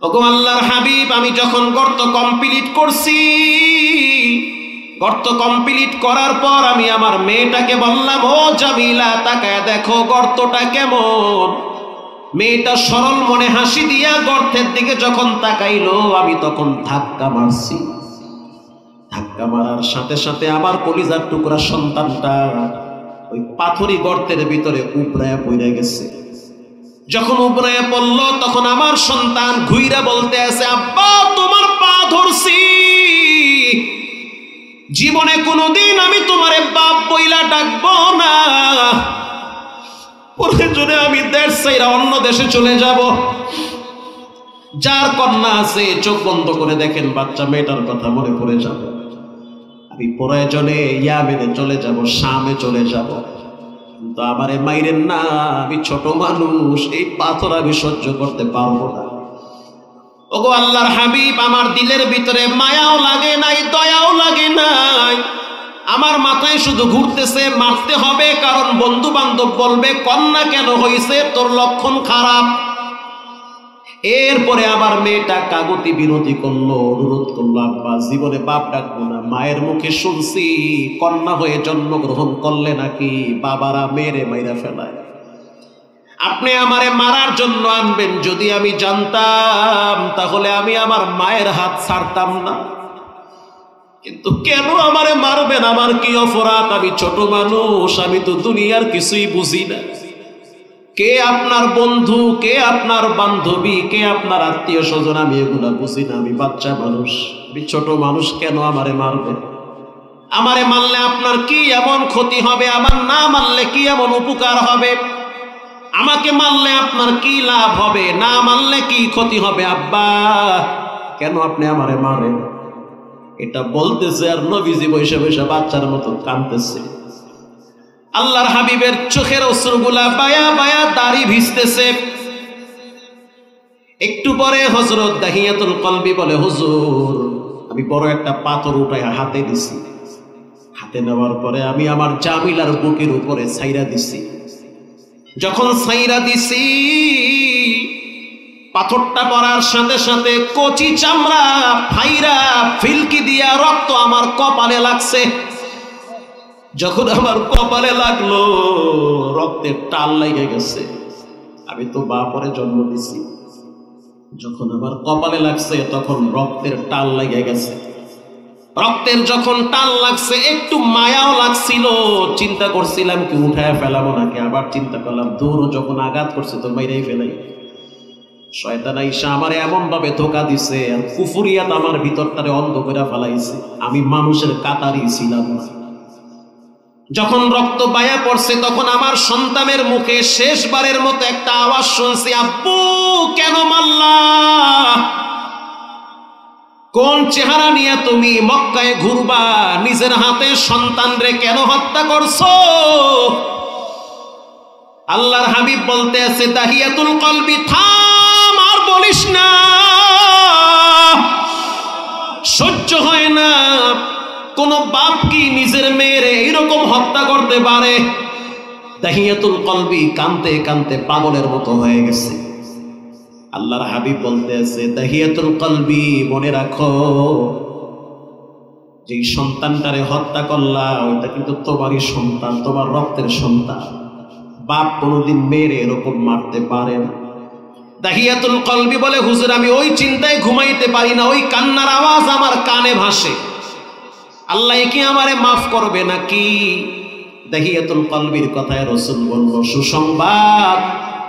ওগো আল্লাহর হাবিব, আমি যখন গর্ত কমপ্লিট করছি, গর্ত কমপ্লিট করার পর আমি আমার মেয়েটাকে বললাম, ও জামিলা তাকায় দেখো গর্তটা কেমন। মেয়েটা সরল মনে হাসি দিয়া গর্তের দিকে যখন তাকাইলো, আমি তখন ধাক্কা মারছি। ধাক্কা মারার সাথে সাথে আমার কলিজার টুকরা সন্তানটা ওই পাথরি গর্তের ভিতরে উপড়ায়া পড়ে গেছে। যখন উপড়ায়া পড়ল তখন আমার সন্তান ঘুইরা বলতে আছে, আব্বা তোমার পা ধরছি, জীবনে কোনোদিন আমি তোমারে বাপ বইলা ডাকবো না, প্রয়োজনে আমি দেশ ছাইরা অন্য দেশে চলে যাব। যার কন্যা আছে চোখ বন্ধ করে দেখেন, বাচ্চা মেয়েটার কথা মনে পড়ে যাবে, আমি প্রয়োজনে ইয়ামেনে চলে যাব, শামে চলে যাব, কিন্তু আমারে মাইরেন না, আমি ছোট মানুষ, এই পাথর আমি সহ্য করতে পারবো না। ওগো আল্লাহর হাবিব, আমার দিলের ভিতরে মায়াও লাগে নাই, দয়াও লাগে নাই, আমার মাথায় শুধু ঘুরতেছে মারতে হবে, কারণ বন্ধু বান্ধব বলবে কন্যা কেন হইছে, তোর লক্ষণ খারাপ। এরপরে আমার মেয়েটা কাগতি বিনতি করলো, অনুরোধ করলো, আব্বা জীবনে বাপ ডাকবো না, মায়ের মুখে শুনছি কন্যা হয়ে জন্মগ্রহণ করলে নাকি বাবারা মেয়েরে মাইরা ফেলায়, আপনি আমারে মারার জন্য আনবেন, যদি আমি জানতাম তাহলে আমি আমার মায়ের হাত ছাড়তাম না, কিন্তু কেন আমারে মারবেন, আমার কি অপরাধ, আমি ছোট মানুষ, আমি তো দুনিয়ার কিছুই বুঝি না, কে আপনার বন্ধু, কে আপনার বান্ধবী, কে আপনার আত্মীয় স্বজন, আমি এগুলা বুঝি না, আমি বাচ্চা মানুষ, আমি ছোট মানুষ, কেন আমারে মারবেন, আমারে মারলে আপনার কি এমন ক্ষতি হবে, আমার না মারলে কি এমন উপকার হবে, আমাকে মারলে আপনার কি লাভ হবে, না মারলে কি ক্ষতি হবে, আব্বা কেন আপনি আমারে মারেন। এটা বলতেছে আর নবীজি বসে বসে বাচ্চার মতো কাঁদতেছে। আল্লাহর হাবিবের চোখের অশ্রুগুলা বায়া বায়া দাড়ি ভিজতেছে। একটু পরে হযরত দাহিয়াতুল কলবি বলে, হুজুর আমি বড় একটা পাথর উঠায় হাতে দিছি, হাতে নেওয়ার পরে আমি আমার জামিলার বুকের উপরে ছাইরা দিছি, যখন ছাইরা দিছি পাথরটা পড়ার সাথে সাথে কচি চামড়া ফাইরা ফিলকি দিয়া রক্ত আমার কপালে লাগছে। যখন আমার কপালে লাগলো রক্তের টাল লেগে গেছে, আমি তো বাপরে জন্ম দিছি, যখন আমার কপালে লাগছে তখন রক্তের টাল লেগে গেছে। রক্তের যখন টাল লাগছে একটু মায়াও লাগছিল, চিন্তা করছিলাম কি উঠায় ফেলাবো নাকি, আবার চিন্তা করলাম দূর যখন আঘাত করছে তো মাইরাই ফেলাই। শয়তান আইসা আমারে এমন ভাবে ধোকা দিছে আর কুফুরিয়াত আমার ভিতরটারে অন্ধ করে ফেলাইছে, আমি মানুষের কাতারই ছিলাম না। যখন রক্ত বায়া পড়ছে তখন আমার সন্তানের মুখে শেষবারের মতো একটা আওয়াজ শুনছি, আব্বু কেন মারলা, কোন চেহারা নিয়ে তুমি মক্কায় ঘুরবা, নিজের হাতে সন্তান রে কেন হত্যা করছো। আল্লাহর হাবিব বলতে আছে, দাহিয়াতুল কলবি থাম, আর বলিস না, সহ্য হয় না, কোন বাপ কি নিজের মেয়ের এইরকম হত্যা করতে পারে। দাহিয়াতুল কলবি কানতে কানতে পাগলের মতো হয়ে গেছে। আল্লাহর হাবিব বলতে আছে, দাহিয়াতুল কলবি মনে রাখো, যে সন্তানটারে হত্যা করলা ওইটা কিন্তু তোমারই সন্তান, তোমার রক্তের সন্তান, বাপ কোনোদিন মেয়েরে এরকম মারতে পারে না। দাহিয়াতুল কলবি বলে, হুজুর আমি ওই চিন্তায় ঘুমাইতে পারি না, ওই কান্নার আওয়াজ আমার কানে ভাসে, আল্লাহ কি আমারে মাফ করবে নাকি। দাহিয়াতুল কলবির কথায় রাসূল বলল, সুসংবাদ,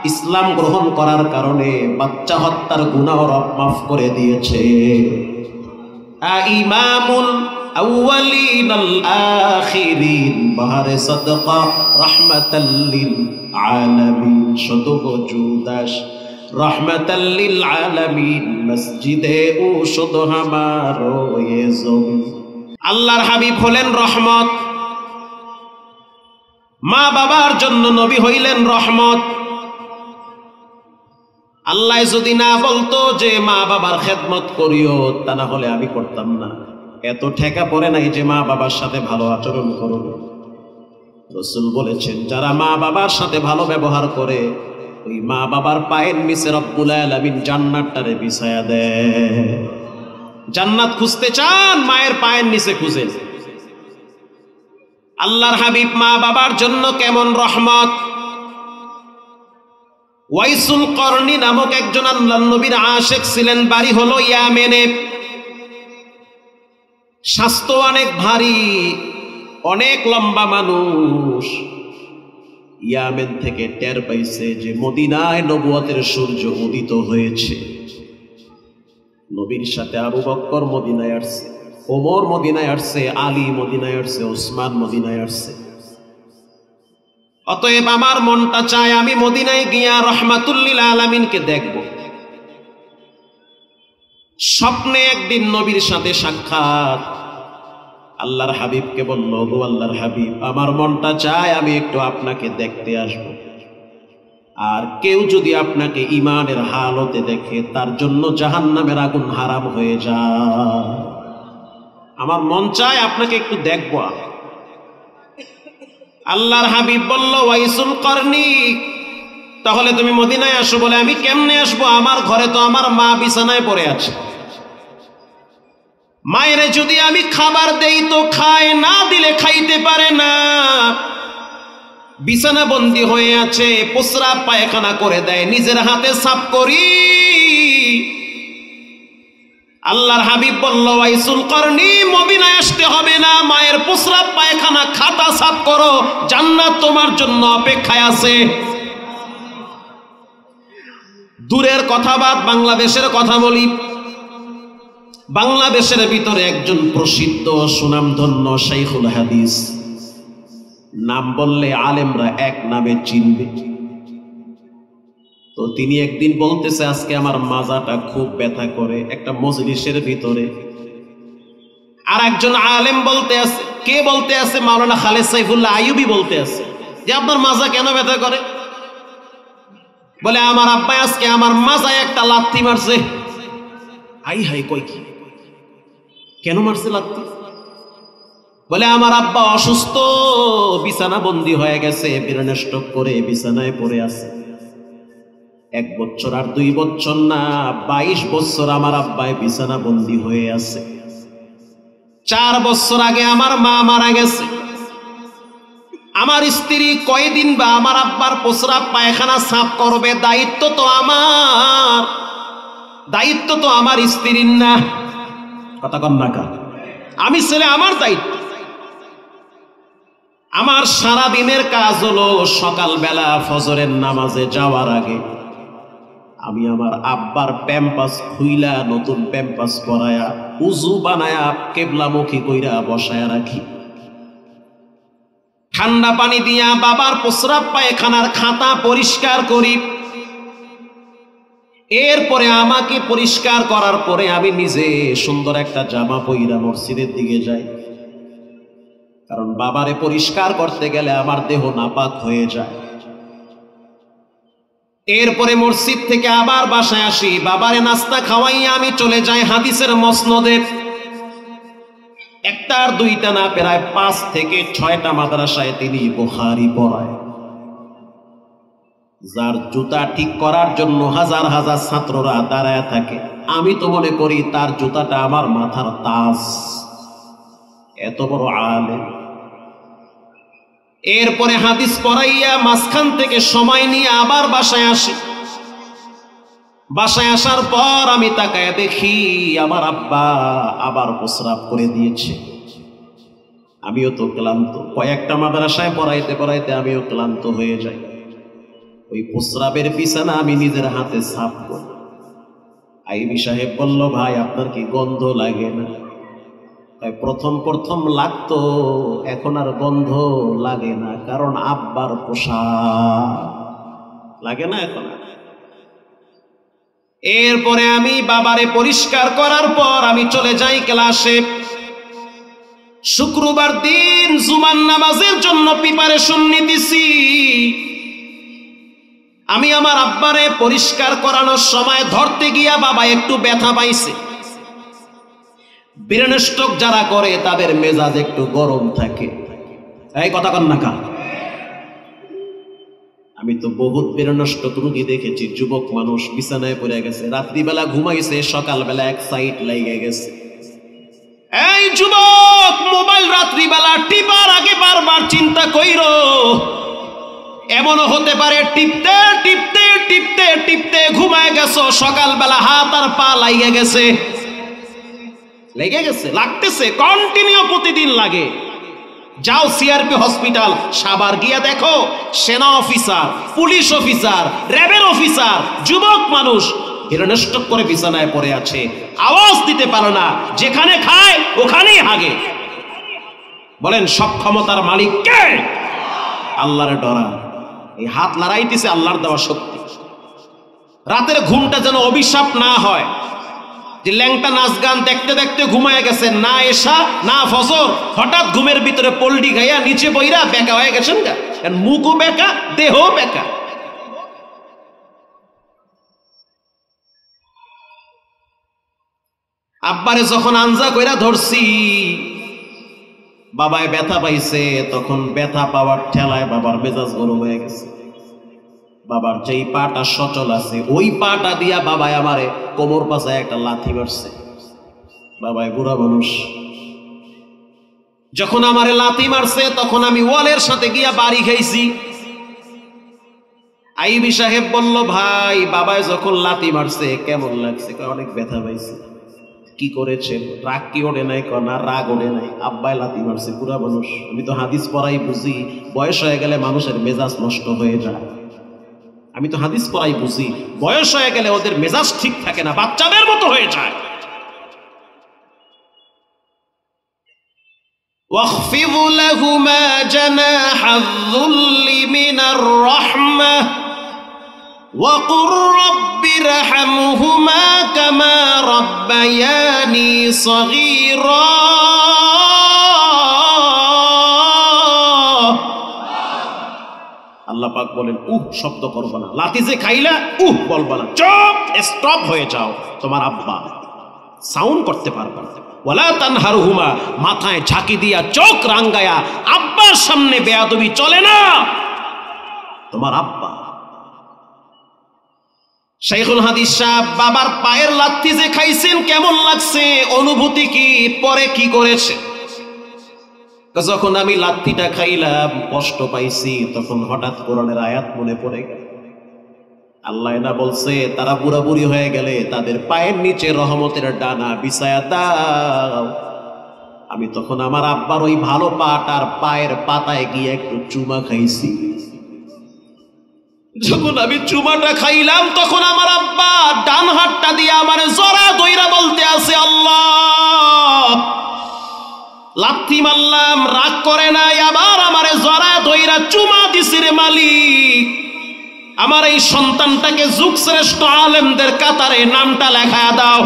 ইসলাম গ্রহণ করার কারণে বাচ্চা হত্যার গুনাহ রব মাফ করে দিয়েছে। ইমামুল আউয়ালিন আল আখিরিন বাহারে সাদকা রাহমাতাল লিল আলামিন, শতক জুদাস রাহমাতাল লিল আলামিন, মসজিদে উশুদ হামারো এ জমিন। আল্লাহর হাবিব হলেন রহমত, মা বাবার জন্য নবী হইলেন রহমত। আল্লাহ যদি না বলতো যে মা বাবার খেদমত করিও, তা না হলে আমি করতাম না। এত ঠেকা পড়ে নাই যে মা বাবার সাথে ভালো আচরণ করো। রাসূল বলেছেন, যারা মা বাবার সাথে ভালো ব্যবহার করে ওই মা বাবার পায়ের নিচে রব্বুল আলামিন জান্নাতটারে বিছায়া দেয়। জান্নাত খুঁজতে চান, মায়ের পায়ের নিচে খুঁজেন। আল্লাহর হাবিব মা বাবার জন্য কেমন রহমত। ওয়াইসুল করনি নামক একজন আল্লাহর নবীর আশিক ছিলেন, বাড়ি হলো ইয়ামেনে। স্বাস্থ্য অনেক ভারী, অনেক লম্বা মানুষ। ইয়ামেন থেকে টের পাইছে যে মদিনায় নবুয়তের সূর্য উদিত হয়েছে। নবীর সাথে আবু বকর মদিনায় আসছে, ওমর মদিনায় আসছে, আলী মদিনায় আসছে, ওসমান মদিনায় আসছে। অতএব আমার মনটা চায় আমি মদিনায় গিয়া রহমাতুল লিল আলামিনকে দেখব। স্বপ্নে একদিন নবীর সাথে সাক্ষাৎ। আল্লাহর হাবিবকে বলল, গো আল্লাহর হাবিব, আমার মনটা চায় আমি একটু আপনাকে দেখতে আসব। আর কেউ যদি আপনাকে ঈমানের হালতে দেখে তার জন্য জাহান্নামের আগুন হারাম হয়ে যায়। আমার মন চায় আপনাকে একটু দেখব। আল্লাহর হাবিব বলল, ওয়াইসুল করনি, তাহলে তুমি মদিনায় আসো। বলে, আমি কেমনে আসবো? আমার ঘরে তো আমার মা বিছানায় পড়ে আছে। মায়ের যদি আমি খাবার দেই তো খায়, না দিলে খাইতে পারে না। বিছানা বন্দী হয়ে আছে, প্রস্রাব পায়খানা করে দেয়, নিজের হাতে সাফ করি। আল্লাহর হাবিব বলল, ওয়াইসুল করনি, মদিনায় আসতে হবে না, মায়ের প্রস্রাব পায়খানা খাতা সাফ করো, জান্নাত তোমার জন্য অপেক্ষায় আছে। দূরের কথা বাদ, বাংলাদেশের কথা বলি। বাংলাদেশের ভিতরে একজন প্রসিদ্ধ সুনামধন্য শাইখুল হাদিস, নাম বললে আলেমরা এক নামে চিনবে। তো তিনি একদিন বলতেছে, আজকে আমার মাজাটা খুব ব্যথা করে, একটা মজলিসের ভিতরে। আর একজন আলেম বলতে আছে, কে বলতে আছে? মাওলানা খালেদ সাইফুল্লাহ আইয়ুবী বলতে আছে যে আপনার মাজা কেন ব্যথা করে? বলে, আমার আব্বা আজকে আমার মাজায় একটা লাথি মারছে। আই হাই, কই কি, কেন মারছে লাথি? বলে, আমার আব্বা অসুস্থ, বিছানা বন্দী হয়ে গেছে, ব্রেন স্ট্রোক করে বিছানায় পড়ে আছে। 1 বছর আর 2 বছর না, 22 বছর আমার আব্বায় বিছানা বন্দী হয়ে আছে। 4 বছর আগে আমার মা মারা গেছে। আমার স্ত্রী কয়দিন বা আমার আব্বার প্রস্রাব পায়খানা সাফ করবে? দায়িত্ব তো আমার, দায়িত্ব তো আমার স্ত্রীর না। কথা কন না কা? আমি ছেলে, আমার দায়িত্ব। আমার সারা দিনের কাজ হলো সকালবেলা ফজরের নামাজে যাওয়ার আগে আমি আমার আব্বার প্যাম্পাস খুইলা, নতুন প্যাম্পাস পরায়া, উজু বানায়া, কেবলামুখী কইরা বসায়া রাখি। ঠান্ডা পানি দিয়া বাবার প্রস্রাব পায়খানার খাতা পরিষ্কার করি। এরপরে আমাকে পরিষ্কার করার পরে আমি নিজে সুন্দর একটা জামা পইরা মসজিদের দিকে যাই। কারণ বাবারে পরিষ্কার করতে গেলে আমার দেহ নাপাক হয়ে যায়। এরপরে মসজিদ থেকে আবার বাসায় আসি, বাবারে নাস্তা খাওয়াইয়া আমি চলে যাই হাদিসের মসনদে। 1টা আর 2টা না, প্রায় 5 থেকে 6টা মাদ্রাসায় তিনি বুখারী পড়ায়। যার জুতা ঠিক করার জন্য হাজার হাজার ছাত্ররা দাঁড়ায় থাকে, আমি তো মনে করি তার জুতাটা আমার মাথার তাজ। এত বড় আলেম। এরপরে হাদিস পড়াইয়া মাঝখান থেকে সময় নিয়ে আবার বাসায় আসি। বাসায় আসার পর আমি তাকায় দেখি আমার আব্বা আবার প্রস্রাব করে দিয়েছে। আমিও তো ক্লান্ত, কয়েকটা মাদ্রাসায় পড়াইতে পড়াইতে আমিও ক্লান্ত হয়ে যাই। ওই প্রস্রাবের বিছানা আমি নিজের হাতে সাফ করি। আইবি সাহেব বলল, ভাই আপনার কি গন্ধ লাগে না? প্রথম প্রথম লাগতো, এখন আর গন্ধ লাগে না, কারণ আব্বার পোশাক লাগে না এখন। এরপরে আমি বাবারে পরিষ্কার করার পর আমি চলে যাই ক্লাসে। শুক্রবার দিন জুমার নামাজের জন্য প্রিপারেশন নিতেছি। আমি আমার আব্বারে পরিষ্কার করানোর সময় ধরতে গিয়া বাবা একটু ব্যথা পাইছে। ব্রেন স্ট্রোক যারা করে তাদের মেজাজ একটু গরম থাকে। এই কথা কন না কা? আমি তো বহুত বেরনষ্ট রোগী দেখেছি, যুবক মানুষ বিছানায় পড়ে গেছে, রাত্রিবেলা ঘুমাইছে, সকালবেলা এক সাইড লেগে গেছে। এই যুবক, মোবাইল রাত্রিবেলা টিপার আগে বারবার চিন্তা কইরো, এমনও হতে পারে টিপতে টিপতে টিপতে টিপতে ঘুমায় গেছো, সকালবেলা হাত আর পা লেগে গেছে, লাগতেছে, কন্টিনিউ প্রতিদিন লাগে। যাও সিআরপি হসপিটাল সাভার, গিয়া দেখো সেনা অফিসার, পুলিশ অফিসার, র্যাবের অফিসার, যুবক মানুষ হিরণ্যষ্টক করে বিছানায় পড়ে আছে, আওয়াজ দিতে পারে না, যেখানে খায় ওখানেই হাগে। বলেন সব ক্ষমতার মালিক কে? আল্লাহরে ডরা। এই হাত লড়াইতেছে আল্লাহর দেওয়া শক্তি। রাতের ঘুমটা যেন অভিশাপ না হয়, যে ল্যাংটা নাচ গান দেখতে দেখতে ঘুমায় গেছে, না এশা না ফজর, হঠাৎ ঘুমের ভিতরে পল্টি গাইয়া নিচে বইরা বেকা হয়ে গেছেন গা, মুখও বেকা, দেহ বেকা। আব্বারে যখন আঞ্জা কইরা ধরছি, বাবায় ব্যথা পাইছে, তখন ব্যথা পাওয়ার ঠেলায় বাবার মেজাজ গরম হয়ে গেছে। বাবার যেই পাটা সচল আছে ওই পাটা দিয়া বাবায় আমারে কোমর পাশায় একটা লাথি মারছে। বাবায় বুড়া মানুষ, যখন আমারে লাথি মারছে তখন আমি ওয়ালের সাথে গিয়া বাড়ি খাইছি। আইবি সাহেব বলল, ভাই বাবায় যখন লাথি মারছে কেমন লাগছে? অনেক ব্যথা পাইছে। কি করেছেন? রাগ কি ওঠে নাই? না রাগ ওঠে নাই, আব্বাই লাথি মারছে। বুড়া মানুষ, আমি তো হাদিস পড়াই বুঝি, বয়স হয়ে গেলে মানুষের মেজাজ নষ্ট হয়ে যায়। আমি তো হাদিস পড়াই বুঝি, বয়স হয়ে গেলে ওদের মেজাজ ঠিক থাকে না, বাচ্চাদের মতো হয়ে যায়। ওয়াখফিদ লাহুমা জানাহায-যুল্লি মিনার রাহমাহ ওয়াকুর রাব্বিরহামহুমা কামা রাব্বায়ানি সগীরা। আল্লাহ পাক বলেন, শব্দ করবা না, লাথি যে খাইলা বলবা না, চুপ, স্টপ হয়ে যাও। তোমার আব্বা সাউন্ড করতে পারবা না। ওয়ালা তানহারহুমা, মাথায় ঝাঁকি দিয়া চোখ রাঙ্গায়া আব্বার সামনে বেয়াদবি চলে না। তোমার আব্বা। শাইখুল হাদিস সাহেব, বাবার পায়ের লাথি যে খাইছেন কেমন লাগছে, অনুভূতি কি, পরে কি করেছে? যখন আমি লাথিটা খাইলাম কষ্ট পাইছি, তখন হঠাৎ কোরআনের আয়াত মনে পড়ে গেল। আল্লাহ না বলছে, তারা বুড়া বুড়ি হয়ে গেলে তাদের পায়ের নিচে রহমতের ডানা বিছায়া দাও। আমি তখন আমার আব্বার ওই ভালো পাটার পায়ের পাতায় গিয়ে একটু চুমা খাইছি। যখন আমি চুমাটা খাইলাম তখন আমার আব্বা ডান হাতটা দিয়ে আমার জরা দইরা বলতে আছে, আল্লাহ লাথি মারলাম, রাগ করে নাই, আবার আমারে জরা দইরা চুমা দিছি রে মালিক। আমার এই সন্তানটাকে যুগশ্রেষ্ঠ আলেমদের কাতারে নামটা লেখায়া দাও।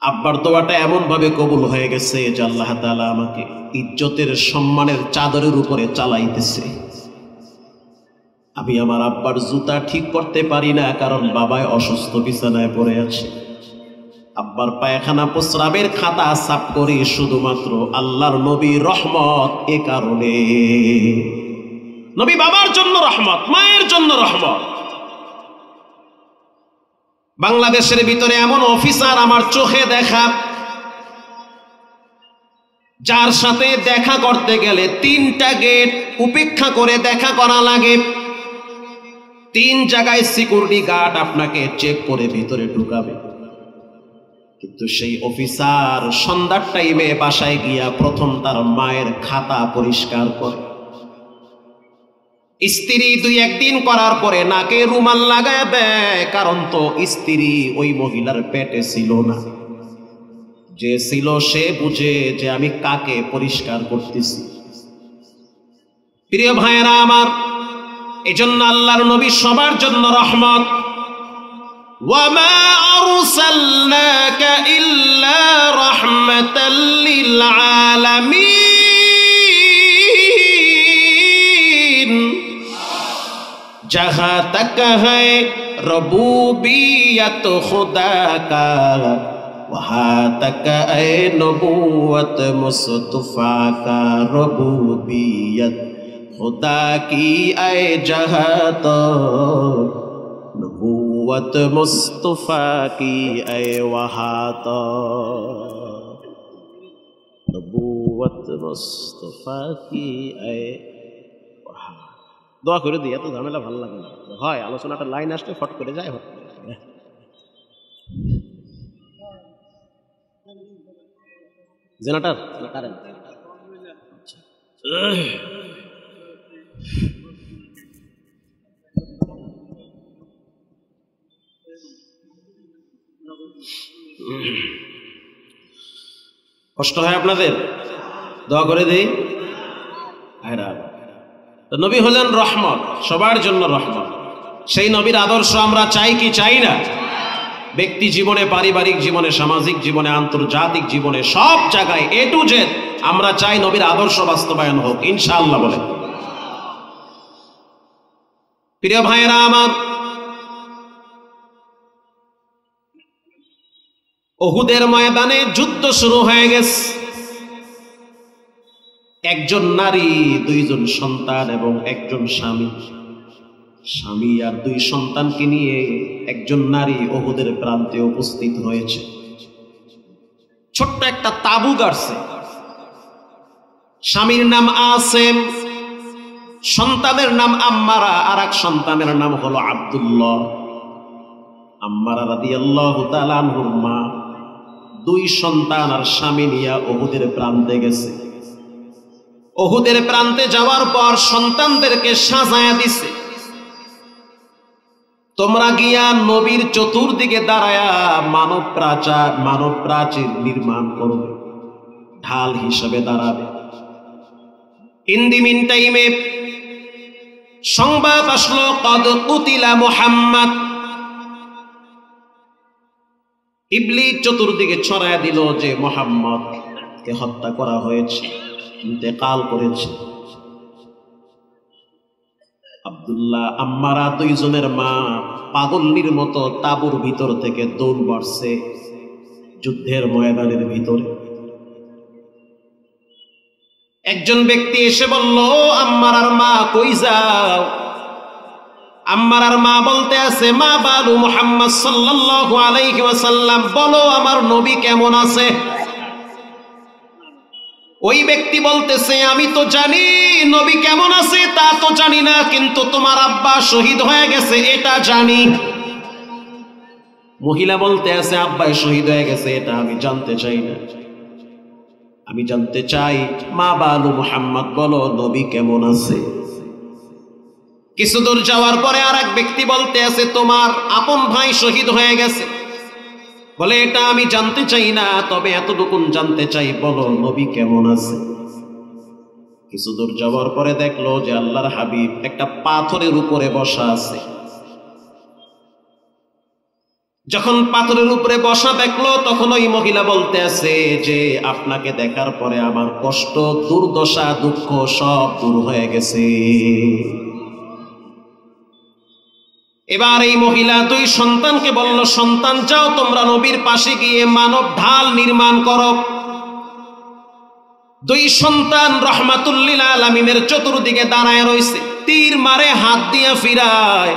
আব্বার দোয়াটা এমন ভাবে কবুল হয়ে গেছে যে আল্লাহ তাআলা আমাকে ইজ্জতের সম্মানের চাদরের উপরে চালাইতেছে। আমি আমার আব্বার জুতা ঠিক করতে পারি না, কারণ বাবায় অসুস্থ, বিছানায় পড়ে আছে। আব্বার পায়খানা প্রস্রাবের খাতা সাফ করি শুধুমাত্র আল্লাহর নবী রহমত এ কারণে। নবী বাবার জন্য রহমত, মায়ের জন্য রহমত। বাংলাদেশের ভিতরে এমন অফিসার আমার চোখে দেখা, যার সাথে দেখা করতে গেলে 3টা গেট উপেক্ষা করে দেখা করা লাগে। 3 জায়গায় সিকিউরিটি গার্ড আপনাকে চেক করে ভিতরে ঢুকাবে। কিন্তু সেই অফিসার সন্ধ্যার টাইমে বাসায় গিয়া প্রথম তার মায়ের খাতা পরিষ্কার করে। স্ত্রী 2-1 দিন করার পরে নাকে রুমাল লাগায় দেয়, কারণ তো স্ত্রী ওই মহিলার পেটে ছিল না। যে ছিল সে বুঝে যে আমি কাকে পরিষ্কার করতেছি। প্রিয় ভাইয়েরা আমার, এজন্য আল্লাহর নবী সবার জন্য রহমত। ওয়ামা আরসালনাকা ইল্লা রাহমাতাল লিল আলামিন। जहाँ तक है रबूबियत खुदा का, वहाँ तक है नबूवत मुस्तफा का। रबूबियत खुदा की आए जहाँ तो नबूवत मुस्तफा की आए वहाँ तो नबूवत मुस्तफा की आए वहाँ। দোয়া করে দিই, এত ঝামেলা ভালো লাগে না, হয় আলোচনাটা লাইন আসলে ফট করে যায়। জেনারেটর না কারেন্ট? কষ্ট হয় আপনাদের? দোয়া করে দিই। নবী হলেন রহমত, সবার জন্য রহমত। সেই নবীর আদর্শ আমরা চাই কি চাই না? ব্যক্তি জীবনে, পারিবারিক জীবনে, সামাজিক জীবনে, আন্তর্জাতিক জীবনে, সব জায়গায় এ টু জেড আমরা চাই নবীর আদর্শ বাস্তবায়ন হোক ইনশাআল্লাহ বলে। প্রিয় ভাইয়েরা আমার, উহুদের ময়দানে যুদ্ধ শুরু হয়ে গেছে। একজন নারী, দুইজন সন্তান এবং একজন স্বামী, স্বামী আর দুই সন্তানকে নিয়ে একজন নারী উহুদের প্রান্তে উপস্থিত হয়েছে। ছোট্ট একটা তাঁবু গাড়ছে। স্বামীর নাম আসেম, সন্তানের নাম আম্মারা, আর এক সন্তানের নাম হলো আব্দুল্লাহ। আম্মারা রাদিয়াল্লাহু তাআলা আনহুর মা দুই সন্তান আর স্বামী নিয়ে উহুদের প্রান্তে গেছে। উহুদের প্রান্তে যাওয়ার পর সন্তানদেরকে সাজায়া দিছে, তোমরা গিয়া নবীর চতুর্দিকে দাঁড়ায়া মানব প্রাচীর নির্মাণ করবে, ঢাল হিসেবে দাঁড়াবে। ইন দি মিন টাইমে সংবাদ আসলো কদ কুতিলা মুহাম্মদ। ইবলিস চতুর্দিকে ছড়ায়া দিল যে মুহাম্মদকে হত্যা করা হয়েছে, ইন্তেকাল করেছে। আব্দুল্লাহ, আম্মারা দুইজনের মা পাগলনির মতো তাঁবুর ভিতর থেকে দৌড় মারছে যুদ্ধের ময়দানের ভিতরে। একজন ব্যক্তি এসে বলল, আম্মারার মা কই যাও? আম্মারার মা বলতে আছে, মা বালু মুহাম্মদ সাল্লাল্লাহু আলাইহি ওয়াসাল্লাম, বলো আমার নবী কেমন আছে? ওই ব্যক্তি বলতেছে, আমি তো জানি নবী কেমন আছে, তা তো জানি না, কিন্তু তোমার আব্বা শহীদ হয়ে গেছে এটা জানি। মহিলা বলতে আছে, আব্বাই শহীদ হয়ে গেছে এটা আমি জানতে চাই না, আমি জানতে চাই মা বালু মুহাম্মদ, বলো নবী কেমন আছে। কিছু দূর যাওয়ার পরে আর এক ব্যক্তি বলতে আছে, তোমার আপন ভাই শহীদ হয়ে গেছে, বলে এটা আমি জানতে চাই না, তবে এতটুকু জানতে চাই, বলো নবী কেমন আছে। কিছু দূর যাওয়ার পরে দেখলো যে আল্লাহর হাবিব একটা পাথরের উপরে বসা আছে। যখন পাথরের উপরে বসা দেখলো, তখন ওই মহিলা বলতে আছে যে আপনাকে দেখার পরে আমার কষ্ট, দুর্দশা, দুঃখ সব দূর হয়ে গেছে। এবার এই মহিলা দুই সন্তানকে বলল, সন্তান যাও তোমরা নবীর পাশে গিয়ে মানব ঢাল নির্মাণ করো। দুই সন্তান রহমাতুল লিল আলামিনের চতুর্দিকে দাঁড়ায় রয়েছে, তীর মারে হাত দিয়া ফিরায়,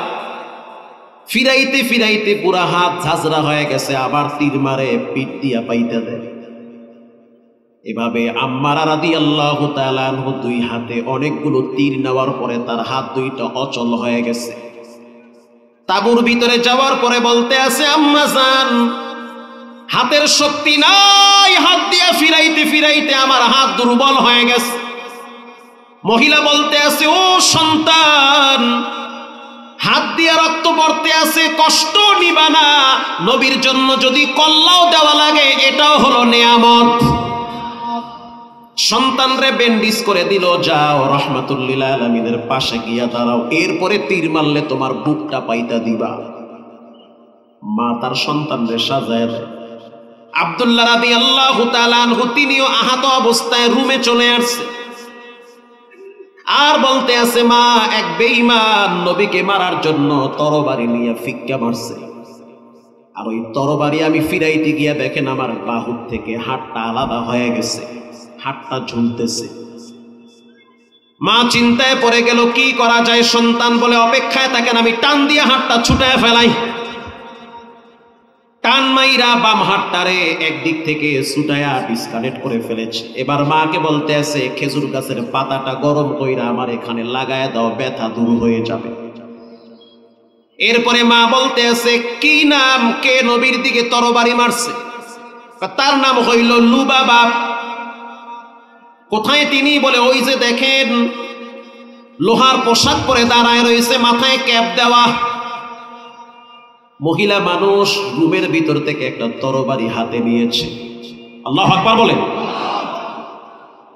ফিরাইতে ফিরাইতে পুরা হাত ঝাঁঝরা হয়ে গেছে, আবার তীর মারে পিঠ দিয়া পাইতে দেয়। এভাবে আম্মারা রাদিয়াল্লাহু তাআলা আনহু দুই হাতে অনেকগুলো তীর নেওয়ার পরে তার হাত দুইটা অচল হয়ে গেছে। তাঁবুর ভিতরে যাওয়ার পরে বলতে আছে, আম্মা জান হাতের শক্তি নাই, হাত দিয়া ফিরাইতে ফিরাইতে আমার হাত দুর্বল হয়ে গেছে। মহিলা বলতে আছে, ও সন্তান, হাত দিয়া রক্ত পড়তে আছে, কষ্ট নিবা না, নবীর জন্য যদি কল্লাও দেওয়া লাগে এটাও হলো নেয়ামত। সন্তানরে ব্যান্ডেজ করে দিল, যাও রাহমাতুল লিল আলামিনের পাশে গিয়া দাঁড়াও, এরপরে তীর মারলে তোমার বুকটা পাইতা দিবা। মা তার সন্তানরে সাজায় দেয়। আব্দুল্লাহ রাদিয়াল্লাহু তাআলা আনহু তিনিও আহত অবস্থায় রুমে চলে আসছে, আর বলতে আছে, মা এক বেঈমান নবীকে মারার জন্য তরবারি নিয়ে ফিক্কা মারছে, আর ওই তরবারি আমি ফিরাইতে গিয়া দেখেন আমার বাহুর থেকে হাতটা আলাদা হয়ে গেছে, হাতটা ঝুলতেছে। মা চিন্তায় পড়ে গেল, কি করা যায়। সন্তান বলে, অপেক্ষায় থাকেন, আমি টান দিয়ে হাতটা ছুটায় ফেলাই। টান মাইরা বাম হাতটারে একদিক থেকে ছুটায়া ডিসকানেক্ট করে ফেলেছে। এবার মাকে বলতে আছে, খেজুর গাছের পাতাটা গরম কইরা আমার এখানে লাগায় দাও, ব্যথা দূর হয়ে যাবে। এরপরে মা বলতে আছে, কি নাম, কে নবীর দিকে তরবারি মারছে? তার নাম হইল লুবাবা। কোথায় তিনি? বলে, ওই যে দেখেন লোহার পোশাক পরে দাঁড়ায় রয়েছে, মাথায় ক্যাপ দেওয়া। মহিলা মানুষ রুমের ভিতর থেকে একটা তরবারি হাতে নিয়েছে। আল্লাহু আকবার বলেন।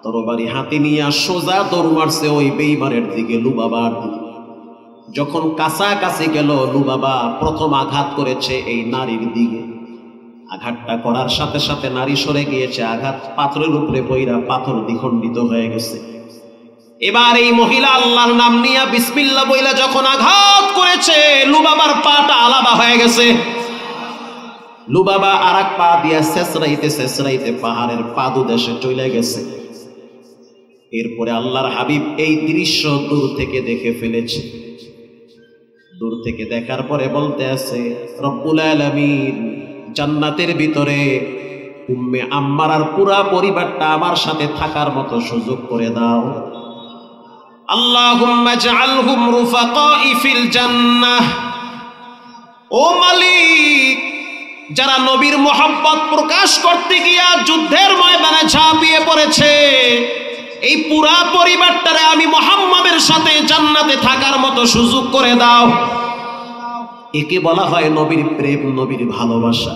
তরবারি হাতে নিয়ে সোজা দৌড় মারছে ওই বেঈমানের দিকে, লুবাবার দিকে। যখন কাছাকাছি গেল, লুবাবা প্রথম আঘাত করেছে এই নারীর দিকে। আঘাতটা করার সাথে সাথে নারী সরে গিয়েছে, আঘাত পাথরের উপরে পইরা পাথর দ্বিখণ্ডিত হয়ে গেছে। এবার এই মহিলা আল্লাহর নাম নিয়ে বিসমিল্লাহ বইলা যখন আঘাত করেছে, লুবাবার পাটা আলাদা হয়ে গেছে। লুবাবা আরেক পা দিয়া ছেঁচড়াইতে ছেঁচড়াইতে পাহাড়ের পাদদেশে চলে গেছে। এরপরে আল্লাহর হাবিব এই দৃশ্য দূর থেকে দেখে ফেলেছে। দূর থেকে দেখার পরে বলতে আছে, রব্বুল আলামিন, জান্নাতের ভিতরে উম্মে আম্মার আর পুরা পরিবারটা আমার সাথে থাকার মতো সুযোগ করে দাও। আল্লাহুম্মা জাআলহুম রুফাকাই ফিল জান্নাহ। ও মালিক, যারা নবীর মোহাব্বত প্রকাশ করতে গিয়া যুদ্ধের ময়দানে ঝাঁপিয়ে পড়েছে, এই পুরা পরিবারটারে আমি মুহাম্মাদের সাথে জান্নাতে থাকার মতো সুযোগ করে দাও। একে বলা হয় নবীর প্রেম, নবীর ভালোবাসা।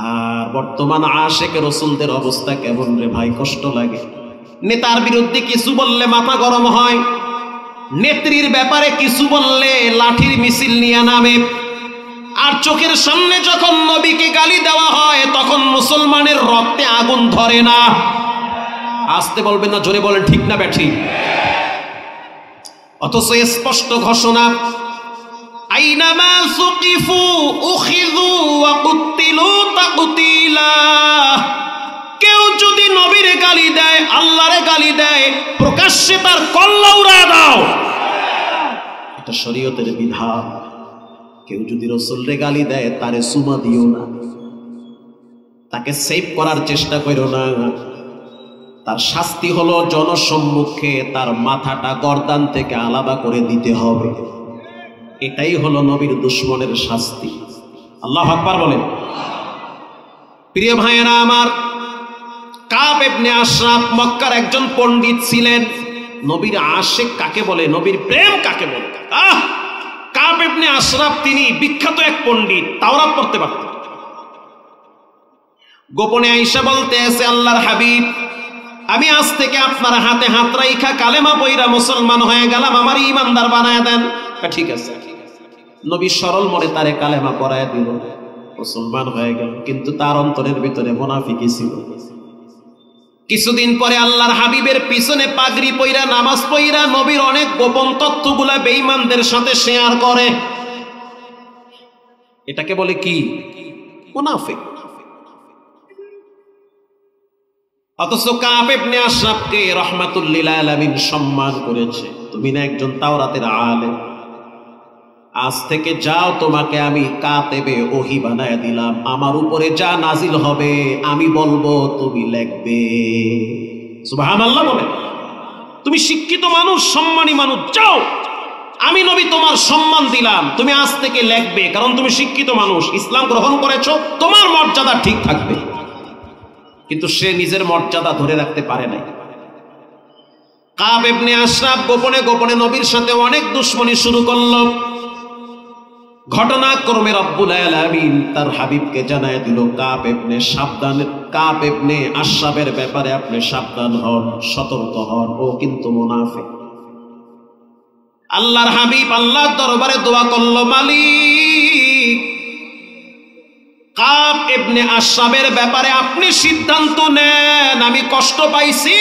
আর বর্তমান আশেক রাসূলদের অবস্থা কেমন রে ভাই, কষ্ট লাগে। নেতার বিরুদ্ধে কিছু বললে মাথা গরম হয়, নেত্রীর ব্যাপারে কিছু বললে লাঠির মিছিল নিয়ে নামে। আর চোখের সামনে যখন নবীকে গালি দেওয়া হয়, তখন মুসলমানের রক্তে আগুন ধরে না। আসতে বলবেন না, জোরে বলেন, ঠিক না ব্যাঠি? অথচ স্পষ্ট ঘোষণা, আইনামা সুকিফু উখিযু ওয়া কুতিলু তাকতিলা। কেউ যদি নবীরে গালি দেয়, আল্লাহরে গালি দেয়, প্রকাশ্যে তার কল্লা উড়া দাও। এটা শরীয়তের বিধান। কেউ যদি রাসূলরে গালি দেয়, তারে সুমা দিও না, তাকে সেভ করার চেষ্টা করো না। তার শাস্তি হলো জনসম্মুখে তার মাথাটা গর্দান থেকে আলাদা করে দিতে হবে। এটাই হলো নবীর দুশমনের শাস্তি। আল্লাহু আকবার বলেন। প্রিয় ভাইয়েরা আমার, কাব ইবনে আশরাফ মক্কার একজন পণ্ডিত ছিলেন। নবীর আশিক কাকে বলে, নবীর প্রেম কাকে বলে? কাব ইবনে আশরাফ তিনি বিখ্যাত এক পণ্ডিত, তাওরাত পড়তে পারতেন। গোপনে আয়েশা বলতে আছে, আল্লাহর হাবিব, আমি আজ থেকে আপনার হাতে হাত রাইখা কালেমা পয়রা মুসলমান হয়ে গেলাম, আমার ইমানদার বানায় দেন। ঠিক আছে। নবী সরল মনে তারে কালেমা পড়ায় দিল, মুসলমান হয়ে গেল। কিন্তু তার অন্তরের ভিতরে মুনাফিকি ছিল। কিছুদিন পরে আল্লাহর হাবিবের পিছনে পাগড়ি পয়রা, নামাজ পয়রা, নবীর অনেক গোপন তথ্যগুলা বেঈমানদের সাথে শেয়ার করে। এটাকে বলে কি? মুনাফিক। অথচ কাব ইবনে আশরাফকে রাহমাতুল লিল আলামিন সম্মান করেছে। তুমি না একজন তাওরাতের আলেম, আজ থেকে যাও, তোমাকে আমি কাতেবে ওহী বানায় দিলাম। আমার উপরে যা নাজিল হবে আমি বলবো, তুমি লিখবে। সুবহানাল্লাহ বলে। তুমি শিক্ষিত মানুষ, সম্মানী মানুষ, যাও, আমি নবী তোমার সম্মান দিলাম, তুমি আজ থেকে লিখবে। কারণ তুমি শিক্ষিত মানুষ, ইসলাম গ্রহণ করেছো, তোমার মর্যাদা ঠিক থাকবে। কিন্তু সে নিজের মর্যাদা ধরে রাখতে পারে নাই। কাব ইবনে আশরাফ গোপনে গোপনে নবীর সাথে অনেক দুশমনি শুরু করলো। ঘটনাক্রমে রব্বুল আলামিন তার হাবিবকে জানায় দিল, কাব ইবনে সাবধান, কাব ইবনে আশরাফের ব্যাপারে আপনি সাবধান হন, সতর্ক হন, ও কিন্তু মুনাফিক। আল্লাহর হাবিব আল্লাহর দরবারে দোয়া করলো, মালিক, কাব ইবনে আশরাফের ব্যাপারে আপনি সিদ্ধান্ত নেন, আমি কষ্ট পাইছি।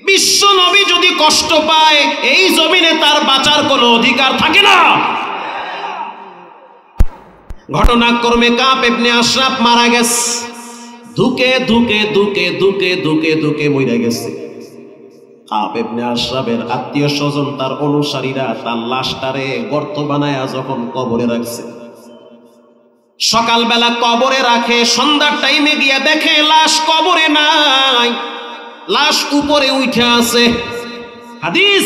বিশ্ব নবী যদি কষ্ট পায়, এই জমিনে তার বাঁচার কোনো অধিকার থাকে না। ঘটনাক্রমে কাব ইবনে আশরাফ মারা গেছে। ধুকে ধুকে ধুকে ধুকে ধুকে ধুকে মরে গেছে। কাব ইবনে আশরাফের আত্মীয় স্বজন তার অনুসারীরা তার লাশটারে গর্ত বানায় যখন কবরে রাখছে, সকালবেলা কবরে রাখে, সন্ধ্যার টাইমে গিয়া দেখে লাশ কবরে নাই, লাশ উপরে উঠে আছে। হাদিস,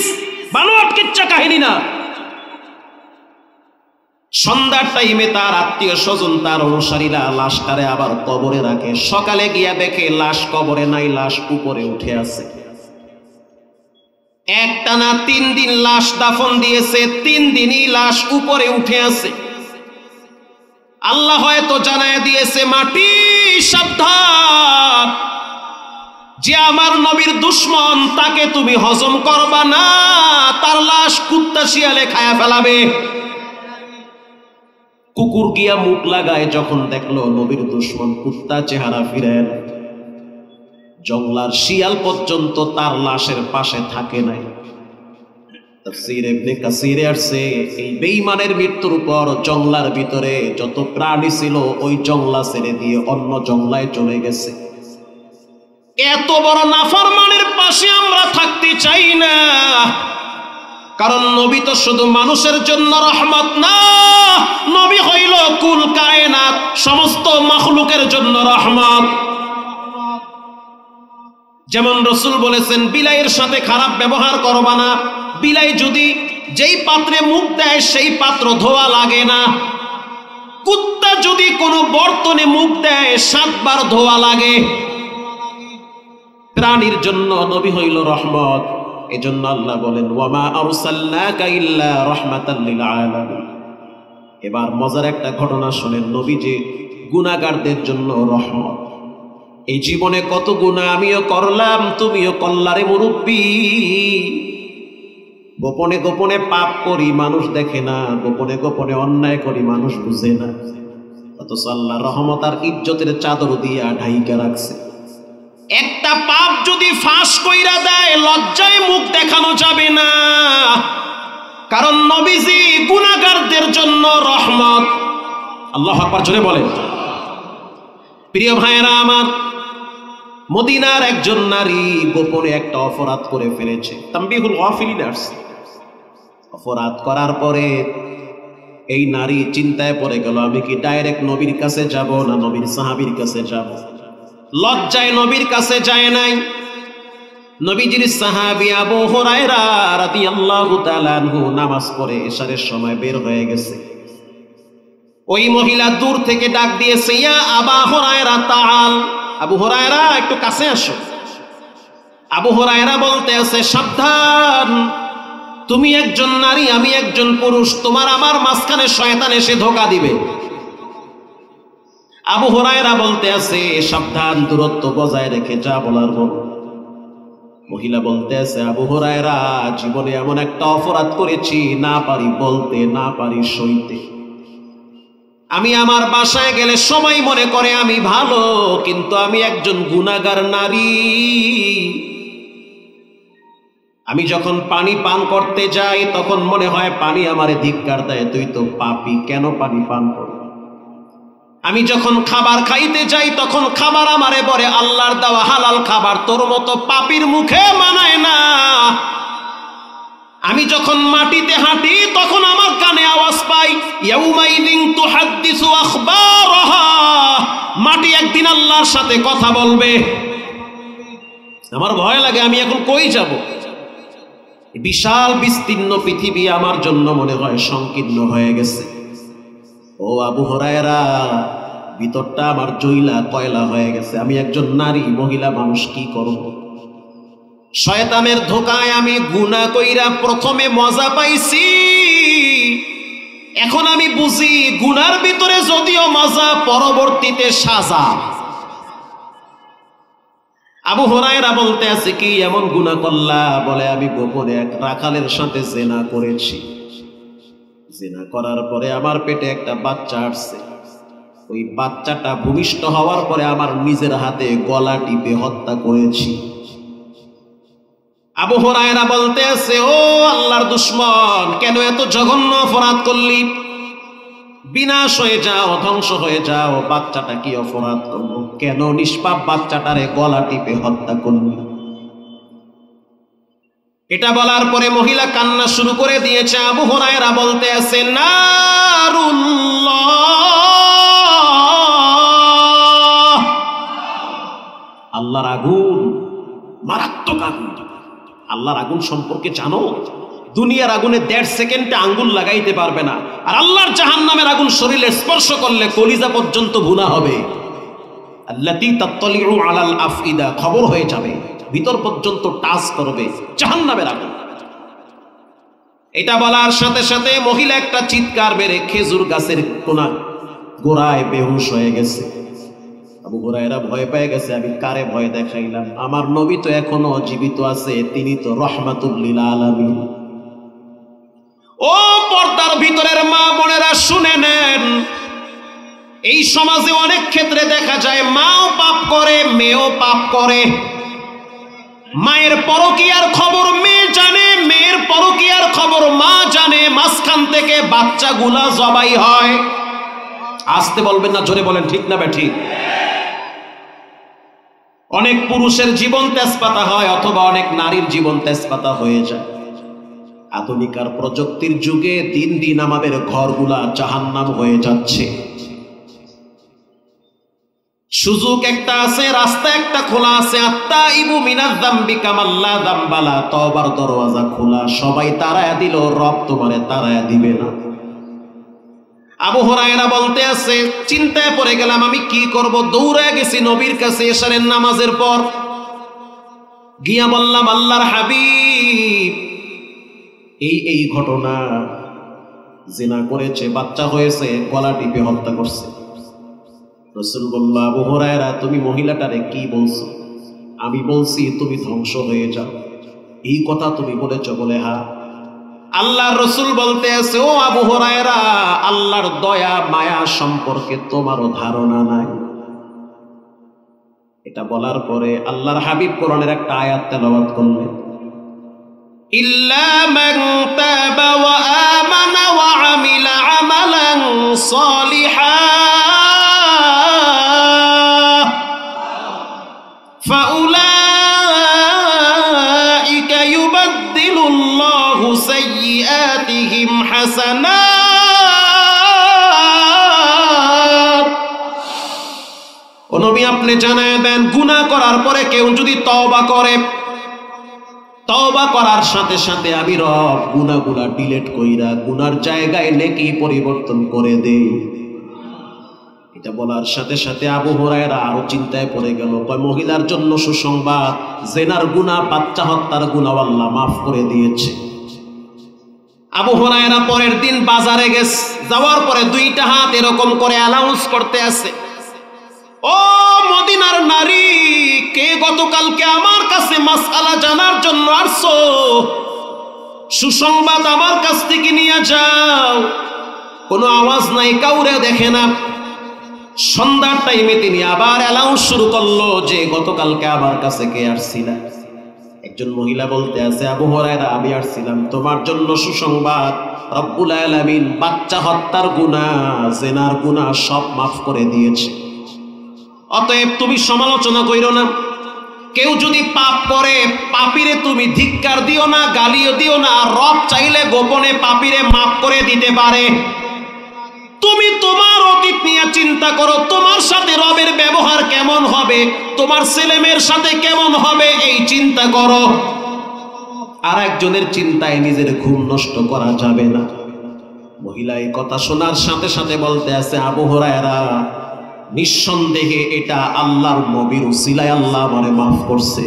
বানোয়াট কিচ্ছা কাহিনী না। সন্ধ্যার টাইমে তার আত্মীয় স্বজন তার অনুসারীরা লাশটারে আবার কবরে রাখে, সকালে গিয়া দেখে লাশ কবরে নাই, লাশ উপরে উঠে আছে। একটানা 3 দিন লাশ দাফন দিয়েছে, 3 দিনই লাশ উপরে উঠে আছে। আল্লাহ হয়তো জানায় দিয়েছে, মাটি সাবধান, যে আমার নবীর দুশমন তাকে তুমি হজম করবা না, তার লাশ কুত্তা শিয়ালে খায়া ফেলাবে। কুকুর গিয়া মুখ লাগায়, যখন দেখলো নবীর দুশমন কুত্তা চেহারা ফিরায়, জংলার শিয়াল পর্যন্ত তার লাশের পাশে থাকে নাই। তাফসীর ইবনে কাসিরে আসছে, এই বেঈমানের মৃত্যুর পর জংলার ভিতরে যত প্রাণী ছিল ওই জংলা ছেড়ে দিয়ে অন্য জংলায় চলে গেছে। এত বড় নাফরমানের পাশে আমরা থাকতে চাই না, কারণ নবী তো শুধু মানুষের জন্য রহমত না, নবী হইল কুল কায়নাত, সমস্ত মাখলুকের জন্য রহমত। যেমন রাসূল বলেছেন, বিলাইয়ের সাথে খারাপ ব্যবহার করবা না। বিলাই যদি যেই পাত্রে মুখ দেয় সেই পাত্র ধোয়া লাগে না। কুত্তা যদি কোনো বর্তনে মুখ দেয় 7 বার ধোয়া লাগে। প্রাণীর জন্য নবী হইল রহমত। এজন্য আল্লাহ বলেন, ওয়ামা আরসালনাকা ইল্লা রাহমাতাল লিল আলামিন। এবার মজার একটা ঘটনা শোনেন, নবী যে গুনাহগারদের জন্য রহমত। এই জীবনে কত গুনাহ আমিও করলাম, তুমিও করলারে মুরব্বী। গোপনে গোপনে পাপ করি, মানুষ দেখে না, গোপনে গোপনে অন্যায় করি, মানুষ বুঝে না। অথচ আল্লাহ রহমত আর ইজ্জতের চাদর দিয়ে ঢাইকা রাখছে। একটা পাপ যদি ফাঁস কইরা দেয়, লজ্জায় মুখ দেখানো যাবে না, কারণ নবীজি গুনাহগারদের জন্য রহমত। আল্লাহু আকবার জোরে বলেন। প্রিয় ভাইয়েরা আমার, মদিনার একজন নারী গোপনে একটা অপরাধ করে ফেলেছে। তামবিহুল গাফিলিন আসছে। অপরাধ করার পরে এই নারী চিন্তায় পড়ে গেল, আমি কি ডাইরেক্ট নবীর কাছে যাব না নবীর সাহাবীর কাছে যাব? লজ্জায় নবীর কাছে যায় নাই। নবীজির সাহাবী আবু হুরায়রা রাদিয়াল্লাহু তাআলা আনহু নামাজ পড়ে এশারের সময় বের হয়ে গেছে। ওই মহিলা দূর থেকে ডাক দিয়েছে, ইয়া আবা হুরায়রা তাআল, আবু হুরায়রা একটু কাছে আসো। আবু হুরায়রা বলতে আছে, সাবধান, তুমি একজন নারী, আমি একজন পুরুষ, তোমার আমার মাঝখানে শয়তান এসে ধোঁকা দিবে। আবু হুরায়রা বলতে আছে, সাবধান, দূরত্ব বজায় রেখে যা বলার বল। মহিলা বলতে আছে, আবু হুরায়রা, জীবনে এমন একটা অপরাধ করেছি, না পারি বলতে, না পারি সইতে। আমি আমার বাসায় গেলে সবাই মনে করে আমি ভালো, কিন্তু আমি একজন গুনাহগার নারী। আমি যখন পানি পান করতে যাই তখন মনে হয় পানি আমারে ধিক্কার দেয়, তুই তো পাপী, কেন পানি পান কর। আমি যখন খাবার খাইতে যাই তখন খাবার আমারে বলে আল্লাহর দেওয়া হালাল খাবার, তোর মতো পাপীর মুখে মানায় না। আমি যখন মাটিতে হাঁটি তখন আমার কানে আওয়াজ পাই, ইয়াউমাইদিন তুহাদ্দিসু আখবারাহা, মাটি একদিন আল্লাহর সাথে কথা বলবে। আমার ভয় লাগে, আমি এখন কই যাব? বিশাল বিস্তীর্ণ পৃথিবী আমার জন্য মনে হয় সংকীর্ণ হয়ে গেছে। ও আবু হুরায়রা, ভিতরটা আমার জইলা কয়লা হয়ে গেছে। আমি একজন নারী, মহিলা মানুষ, কি করব? শয়তানের ধোকায় আমি গুনাহ কইরা প্রথমে মজা পাইছি, এখন আমি বুঝি গুনার ভিতরে যদিও মজা, পরবর্তীতে সাজা। আবু হুরায়রা বলতে আছে, কি এমন গুনাহ করলা? বলে, আমি গোপনে এক রাখালের সাথে জিনা করেছি। জিনা করার পরে আমার পেটে একটা বাচ্চা আসছে। ওই বাচ্চাটা ভূমিষ্ঠ হওয়ার পরে আমার নিজের হাতে গলা টিপে হত্যা করেছি। আবু হুরায়রা বলতে আছে, ও আল্লাহর দুশমন, কেন এত জঘন্য অপরাধ করলি? বিনাশ হয়ে যাও, ধ্বংস হয়ে যাও। বাচ্চাটা কি অপরাধ করলো? কেন নিষ্পাপ বাচ্চাটারে গলা টিপে হত্যা করল? এটা বলার পরে মহিলা কান্না শুরু করে দিয়েছে। আবু হুরায়রা বলতে আছে, নারুল্লাহ, আল্লাহর আগুন, মারাত্মক আগুন। আল্লাহর আগুন সম্পর্কে জানো? দুনিয়ার আগুনে 1.5 সেকেন্ডে আঙ্গুল লাগাইতে পারবে না, আর আল্লাহর জাহান্নামের আগুন শরীরে স্পর্শ করলে কলিজা পর্যন্ত ভুনা হবে। আল্লাতী তাত্তালিউ আলাল আফইদা, খবর হয়ে যাবে, ভিতর পর্যন্ত টাচ করবে জাহান্নামের আগুন। এটা বলার সাথে সাথে মহিলা একটা চিৎকার বেড়ে খেজুর গাছের কোনা গোড়ায় বেহুশ হয়ে গেছে। আবু হুরায়রা ভয় পেয়ে গেছে, আমি কারে ভয় দেখাইলাম? আমার নবী তো এখনো জীবিত আছে, তিনি তো রাহমাতুল লিল আলামিন। ও পর্দার ভিতরের মা বোনেরা শুনে নেন, এই সমাজে অনেক ক্ষেত্রে দেখা যায় মাও পাপ করে, মেয়েও পাপ করে। মায়ের পরকীয়ার খবর মেয়ে জানে, মেয়ের পরকীয়ার খবর মা জানে, মাঝখান থেকে বাচ্চাগুলা জবাই হয়। আসতে বলবেন না, জোরে বলেন, ঠিক না ঠিক? অনেক পুরুষের জীবন তেজপাতা হয়, অথবা অনেক নারীর জীবন তেজপাতা হয়ে যায়। আধুনিক আর প্রযুক্তির যুগে দিন দিন আমাদের ঘরগুলা জাহান্নাম হয়ে যাচ্ছে। সুযোগ একটা আছে, রাস্তা একটা খোলা আছে। আত্তাইবু মিনাজ যামবি কামাল্লা যামবালা, তওবার দরওয়াজা খোলা। সবাই তাড়ায়া দিল, রব তোমারে তাড়ায়া দিবে না। আবু হুরায়রা বলতে আছে, চিন্তায় পড়ে গেলাম, আমি কি করব? দৌড়ে গেছি নবীর কাছে এশারের নামাজের পর। গিয়া বললাম, আল্লাহর হাবিব, এই ঘটনা, জিনা করেছে, বাচ্চা হয়েছে, গলা টিপে হত্যা করছে। রাসূল বলল, আবু হুরায়রা, তুমি মহিলাটারে কি বলছো? আমি বলছি তুমি ধ্বংস হয়ে যাও। এই কথা তুমি বলেছ? বলে হ্যাঁ। আল্লাহর রাসূল বলতে আছে, ও আবু হুরায়রা, আল্লাহর দয়া মায়া সম্পর্কে তোমারও ধারণা নাই। এটা বলার পরে আল্লাহর হাবিব কোরআনের একটা আয়াত তেলাওয়াত করলেন, ইল্লা মান তাবা ওয়া আমানা ওয়া আমিলা আমালান সালিহান ফাউলাইকা ইউবাদদিলুল্লাহু সাইয়্যাতিহিম হাসানাত। ও নবী, আপনি জানায় দেন, গুনাহ করার পরে কেউ যদি তওবা করে, তওবা করার সাথে সাথে আমি রব গুনাহগুলা ডিলিট কইরা গুনার জায়গায় নেকি পরিবর্তন করে দেই। এটা বলার সাথে সাথে আবু হুরায়রা আরো চিন্তায় পড়ে গেল। কয়, মহিলার জন্য সুসংবাদ, জেনার গুনাহ, বাচ্চা হত্যার গুনাহ আল্লাহ মাফ করে দিয়েছে। আবু হুরায়রা পরের দিন বাজারে গেছে, যাওয়ার পরে দুইটা হাত এরকম করে অ্যানাউন্স করতে আছে, ও মদিনার নারী, কে গতকালকে আমার কাছে মাসআলা জানার জন্য আসছো, সুসংবাদ আমার কাছ থেকে নিয়ে যাও। কোনো আওয়াজ নাই, কাউরে দেখে না। সন্ধ্যার টাইমে তিনি আবার অ্যানাউন্স শুরু করলো যে গতকালকে আমার কাছে কে আসছিল। একজন মহিলা বলতে আছে, আবু হুরায়রা, আমি আসছিলাম তোমার জন্য সুসংবাদ, রব্বুল আলামিন বাচ্চা হত্যার গুনাহ, জিনার গুনাহ সব মাফ করে দিয়েছে। অতএব তুমি সমালোচনা কইরো না। কেউ যদি পাপ করে, পাপীরে তুমি ধিক্কার দিও না, গালিও দিও না। রব চাইলে গোপনে পাপীরে মাফ করে দিতে পারে। তুমি তোমার অতীত নিয়ে চিন্তা করো, তোমার সাথে রবের ব্যবহার কেমন হবে, তোমার ছেলেমেয়ের সাথে কেমন হবে, এই চিন্তা করো। আর একজনের চিন্তায় নিজের ঘুম নষ্ট করা যাবে না। মহিলা এই কথা শোনার সাথে সাথে বলতে আছে, আবু হুরায়রা, নিঃসন্দেহে এটা আল্লাহর নবীর উসিলায় আল্লাহ আমারে মাফ করছে।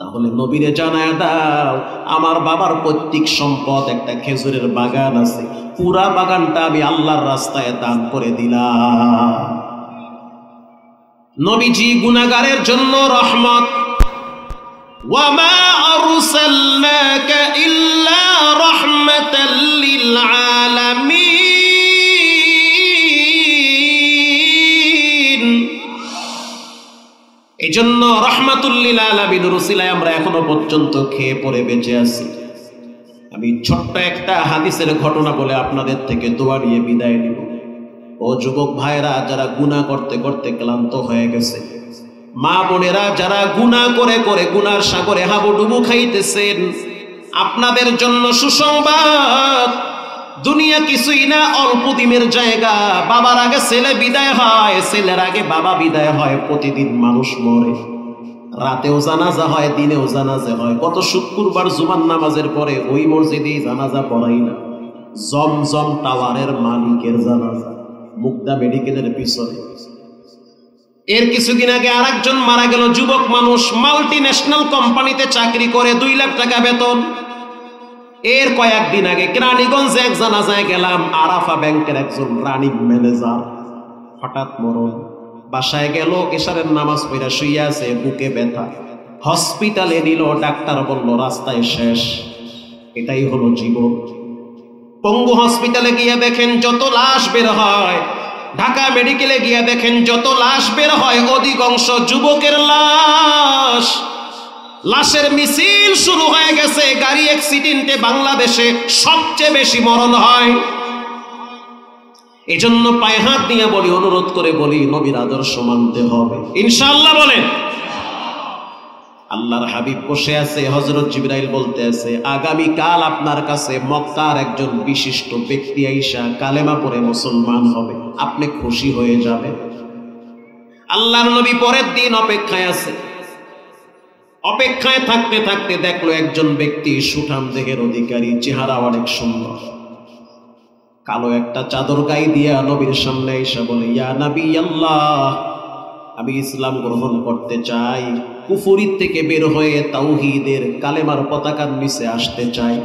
তাহলে নবীরে জানায় দাও, আমার বাবার পৈতৃক সম্পদ একটা খেজুরের বাগান আছে, পুরা বাগানটা আমি আল্লাহর রাস্তায় দান করে দিলাম। নবীজি গুনাহগারের জন্য রহমত। ওয়া মা আরসালনাকা ইল্লা রাহমাতাল লিল আলামিন। এজন্য রাহমাতুল লিল আলামিনের উসিলায় আমরা এখনো পর্যন্ত খেয়ে পরে বেঁচে আছি। আমি ছোট্ট একটা হাদিসের ঘটনা বলে আপনাদের থেকে দোয়া নিয়ে বিদায় নিব। ও যুবক ভাইরা, যারা গুনাহ করতে করতে ক্লান্ত হয়ে গেছে, মা বোনেরা যারা গুনাহ করে করে গুনার সাগরে হাবুডুবু খাইতেছেন, আপনাদের জন্য সুসংবাদ। দুনিয়া কিছুই না, অল্প দিনের জায়গা। বাবার আগে ছেলে বিদায় হয়, ছেলের আগে বাবা বিদায় হয়। প্রতিদিন মানুষ মরে, রাতেও জানাজা হয়, দিনেও জানাজা হয়। গত শুক্রবার জুমার নামাজের পরে ওই মসজিদেই জানাজা পড়াই না, জমজম টাওয়ারের মালিকের জানাজা, মুগদা মেডিকেলের পিছনে। এর কিছুদিন আগে আরেকজন মারা গেল, যুবক মানুষ, মাল্টি ন্যাশনাল কোম্পানিতে চাকরি করে, 2 লাখ টাকা বেতন। এর কয়েকদিন আগে কেরানীগঞ্জে এক জানাজায় গেলাম, আরাফা ব্যাংকের একজন রানিং ম্যানেজার, হঠাৎ মরণ। বাসায় গেল, এশারের নামাজ পড়া শুয়ে আছে, বুকে ব্যথা। হসপিটালে নিল, ডাক্তার বলল রাস্তায় শেষ। এটাই হলো জীবন। পঙ্গু হসপিটালে গিয়ে দেখেন যত লাশ বের হয়, ঢাকা মেডিকেলে গিয়ে দেখেন যত লাশ বের হয়, অধিকাংশ যুবকের লাশ। লাশের মিছিল শুরু হয়ে গেছে। গাড়ি অ্যাক্সিডেন্টে বাংলাদেশে সবচেয়ে বেশি মরণ হয়। এজন্য পায়ে হাত দিয়ে বলি, অনুরোধ করে বলি, নবীর আদর্শ মানতে হবে ইনশাআল্লাহ। বলেন। আল্লাহর হাবিব বসে আছে, হযরত জিবরাইল বলতে আছে, আগামী কাল আপনার কাছে মক্কার একজন বিশিষ্ট ব্যক্তি আইসা কালেমা পড়ে মুসলমান হবে, আপনি খুশি হয়ে যাবেন। আল্লাহর নবী পরের দিন অপেক্ষায় আছে। অপেক্ষায় থাকতে থাকতে দেখলো একজন ব্যক্তি, সুঠাম দেহের অধিকারী, চেহারা অনেক সুন্দর, কালো একটা চাদর গায়ে দিয়া নবীর সামনে এসে বলে, ইয়া নবী আল্লাহ, আমি ইসলাম গ্রহণ করতে চাই, কুফরির থেকে বের হয়ে তাওহীদের কালেমার পতাকার নিচে আসতে চাই।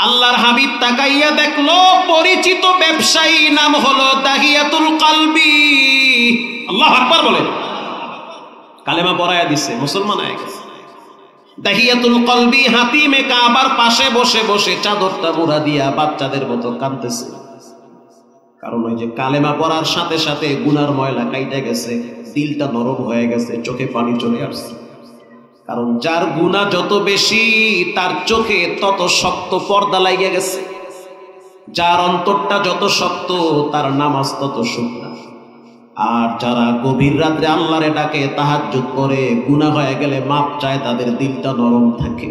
আল্লাহর হাবিব তাকাইয়া দেখলো পরিচিত ব্যবসায়ী, নাম হলো দাহিয়াতুল কলবি। আল্লাহু আকবার বলেন। কালেমা পড়ায়া দিছে, মুসলমান হয়ে গেছে। দাহিয়াতুল কলবি হাতিমে কাবার পাশে বসে বসে চাদরটা মুড়া দিয়া বাচ্চাদের মতো কাঁদতেছে। কারণ ওই যে কালেমা পড়ার সাথে সাথে গুনার ময়লা কাইটা গেছে, দিলটা নরম হয়ে গেছে, চোখে পানি চলে আসছে। কারণ যার গুনাহ যত বেশি, তার চোখে তত শক্ত পর্দা লাগিয়ে গেছে। যার অন্তরটা যত শক্ত, তার নামাজ তত শুকনা। আর যারা গভীর রাত্রে আল্লাহরে ডাকে, তাহাজ্জুদ করে, গুনাহ হয়ে গেলে মাপ চায়, তাদের দিলটা নরম থাকে।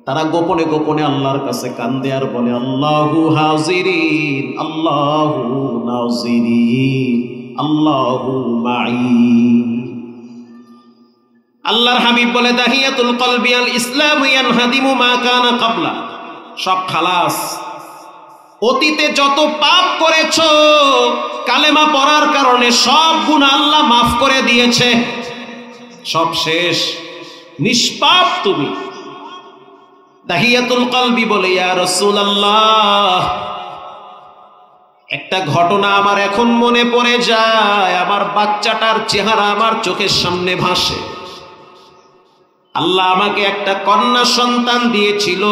তারা গোপনে গোপনে আল্লাহর কাছে কান্দে আর বলে, আল্লাহু হাজিরিন, আল্লাহু নাজিরিন, আল্লাহু মাই। আল্লাহর হাবিব বলে, দাহিয়াতুল কলবি আল ইসলাম ইয়ানহাদিমু মা কানা ক্বাবলা। সব খালাস। অতীতে যত পাপ করেছো, কালেমা পড়ার কারণে সব গুনাহ আল্লাহ মাফ করে দিয়েছে, সব শেষ, নিষ্পাপ তুমি। দাহিয়াতুল কলবি বলে, ইয়া রাসূলুল্লাহ, একটা ঘটনা আমার এখন মনে পড়ে যায়। আমার বাচ্চাটার চেহারা আমার চোখের সামনে ভাসে। আল্লাহ আমাকে একটা কন্যা সন্তান দিয়েছিল।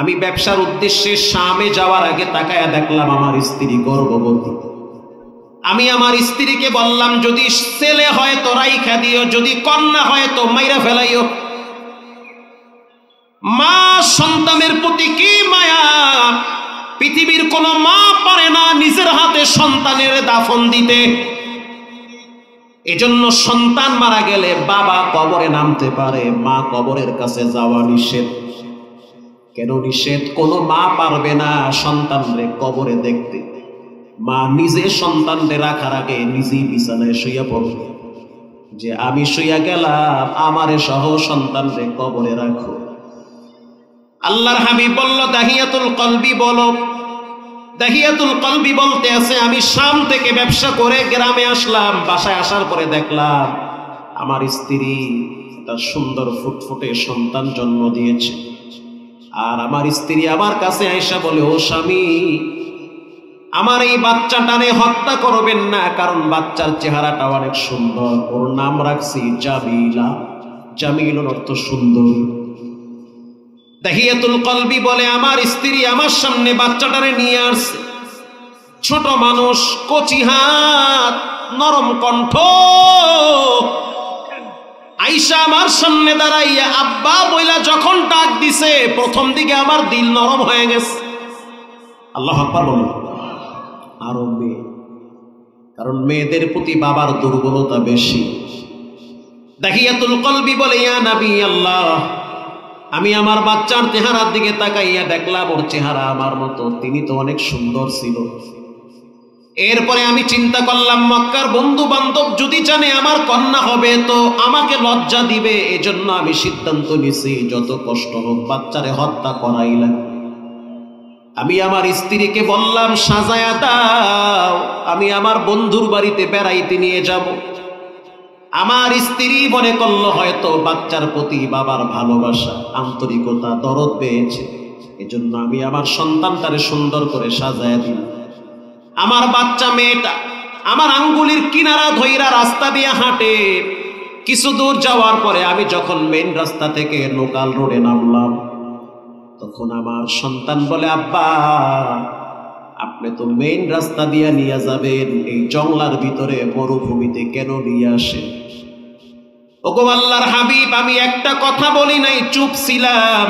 আমি ব্যবসার উদ্দেশ্যে শামে যাওয়ার আগে তাকায়া দেখলাম আমার স্ত্রী গর্ভবতী। আমি আমার স্ত্রীকে বললাম, যদি ছেলে হয় তো রাইখা দিও, যদি কন্যা হয় তো মাইরা ফেলাইও। মা সন্তানের প্রতি কি মায়া! পৃথিবীর কোন মা পারে না নিজের হাতে সন্তানের দাফন দিতে। এজন্য সন্তান মারা গেলে বাবা কবরে নামতে পারে, মা কবরের কাছে যাওয়া নিষেধ। কেন নিষেধ? কোনো মা পারবে না সন্তানরে কবরে দেখতে। মা নিজে সন্তানরে রাখার আগে নিজেই বিছানায় শুইয়া পড়বে, যে আমি শুইয়া গেলাম, আমারে সহ সন্তানরে কবরে রাখো। আল্লাহর হাবিব বলল, দাহিয়াতুল কলবি বলো। দাহিয়াতুল কলবি বলতে আছে, আমি শাম থেকে ব্যবসা করে গ্রামে আসলাম। বাসায় আসার পরে দেখলাম আমার স্ত্রী একটা সুন্দর ফুটফুটে সন্তান জন্ম দিয়েছে। আর আমার স্ত্রী আমার কাছে আয়েশা বলে, ও স্বামী, আমার এই বাচ্চাটারে হত্যা করবেন না, কারণ বাচ্চার চেহারাটা অনেক সুন্দর। ওর নাম রাখছি জামিলা। জামিলুর অর্থ সুন্দর। দাহিয়াতুল কলবি বলে, আমার স্ত্রী আমার সামনে বাচ্চাটারে নিয়ে আসছে। ছোট মানুষ, কচি হাত, নরম কণ্ঠ। আয়েশা আমার সামনে দাঁড়াইয়া আব্বা বইলা যখন ডাক দিছে, প্রথম দিকে আমার দিল নরম হয়ে গেছে। আল্লাহু আকবার বলুন। আরো মেয়ে, কারণ মেয়েদের প্রতি বাবার দুর্বলতা বেশি। দাহিয়াতুল কলবি বলে, ইয়া নবী আল্লাহ, আমি আমার বাচ্চার চেহারার দিকে তাকাইয়া দেখলাম ওর চেহারা আমার মতো, তিনি তো অনেক সুন্দর ছিল। এরপরে আমি চিন্তা করলাম, মক্কার বন্ধু বান্ধব যদি জানে আমার কন্যা হবে তো আমাকে লজ্জা দিবে, এজন্য আমি সিদ্ধান্ত নিছি যত কষ্ট হোক বাচ্চারে হত্যা করাইলাম। আমি আমার স্ত্রীকে বললাম, সাজায়া দাও, আমি আমার বন্ধুর বাড়িতে বেড়াইতে নিয়ে যাব। আমার স্ত্রী মনে করলো হয়তো বাচ্চার প্রতি বাবার ভালোবাসা, আন্তরিকতা, দরদ পেয়েছে, এজন্য আমি আমার সন্তানটারে সুন্দর করে সাজায়া দিলাম। আমার বাচ্চা মেয়েটা আমার আঙ্গুলির কিনারা ধইরা রাস্তা দিয়ে হাঁটে। কিছু দূর যাওয়ার পরে আমি যখন মেইন রাস্তা থেকে লোকাল রোডে নামলাম, তখন আমার সন্তান বলে, আব্বা আপনি তো মেইন রাস্তা দিয়ে নিয়ে যাবেন, এই জঙ্গলার ভিতরে মরুভূমিতে কেন নিয়ে আসেন? ওগো আল্লাহর হাবিব, আমি একটা কথা বলি নাই, চুপ ছিলাম।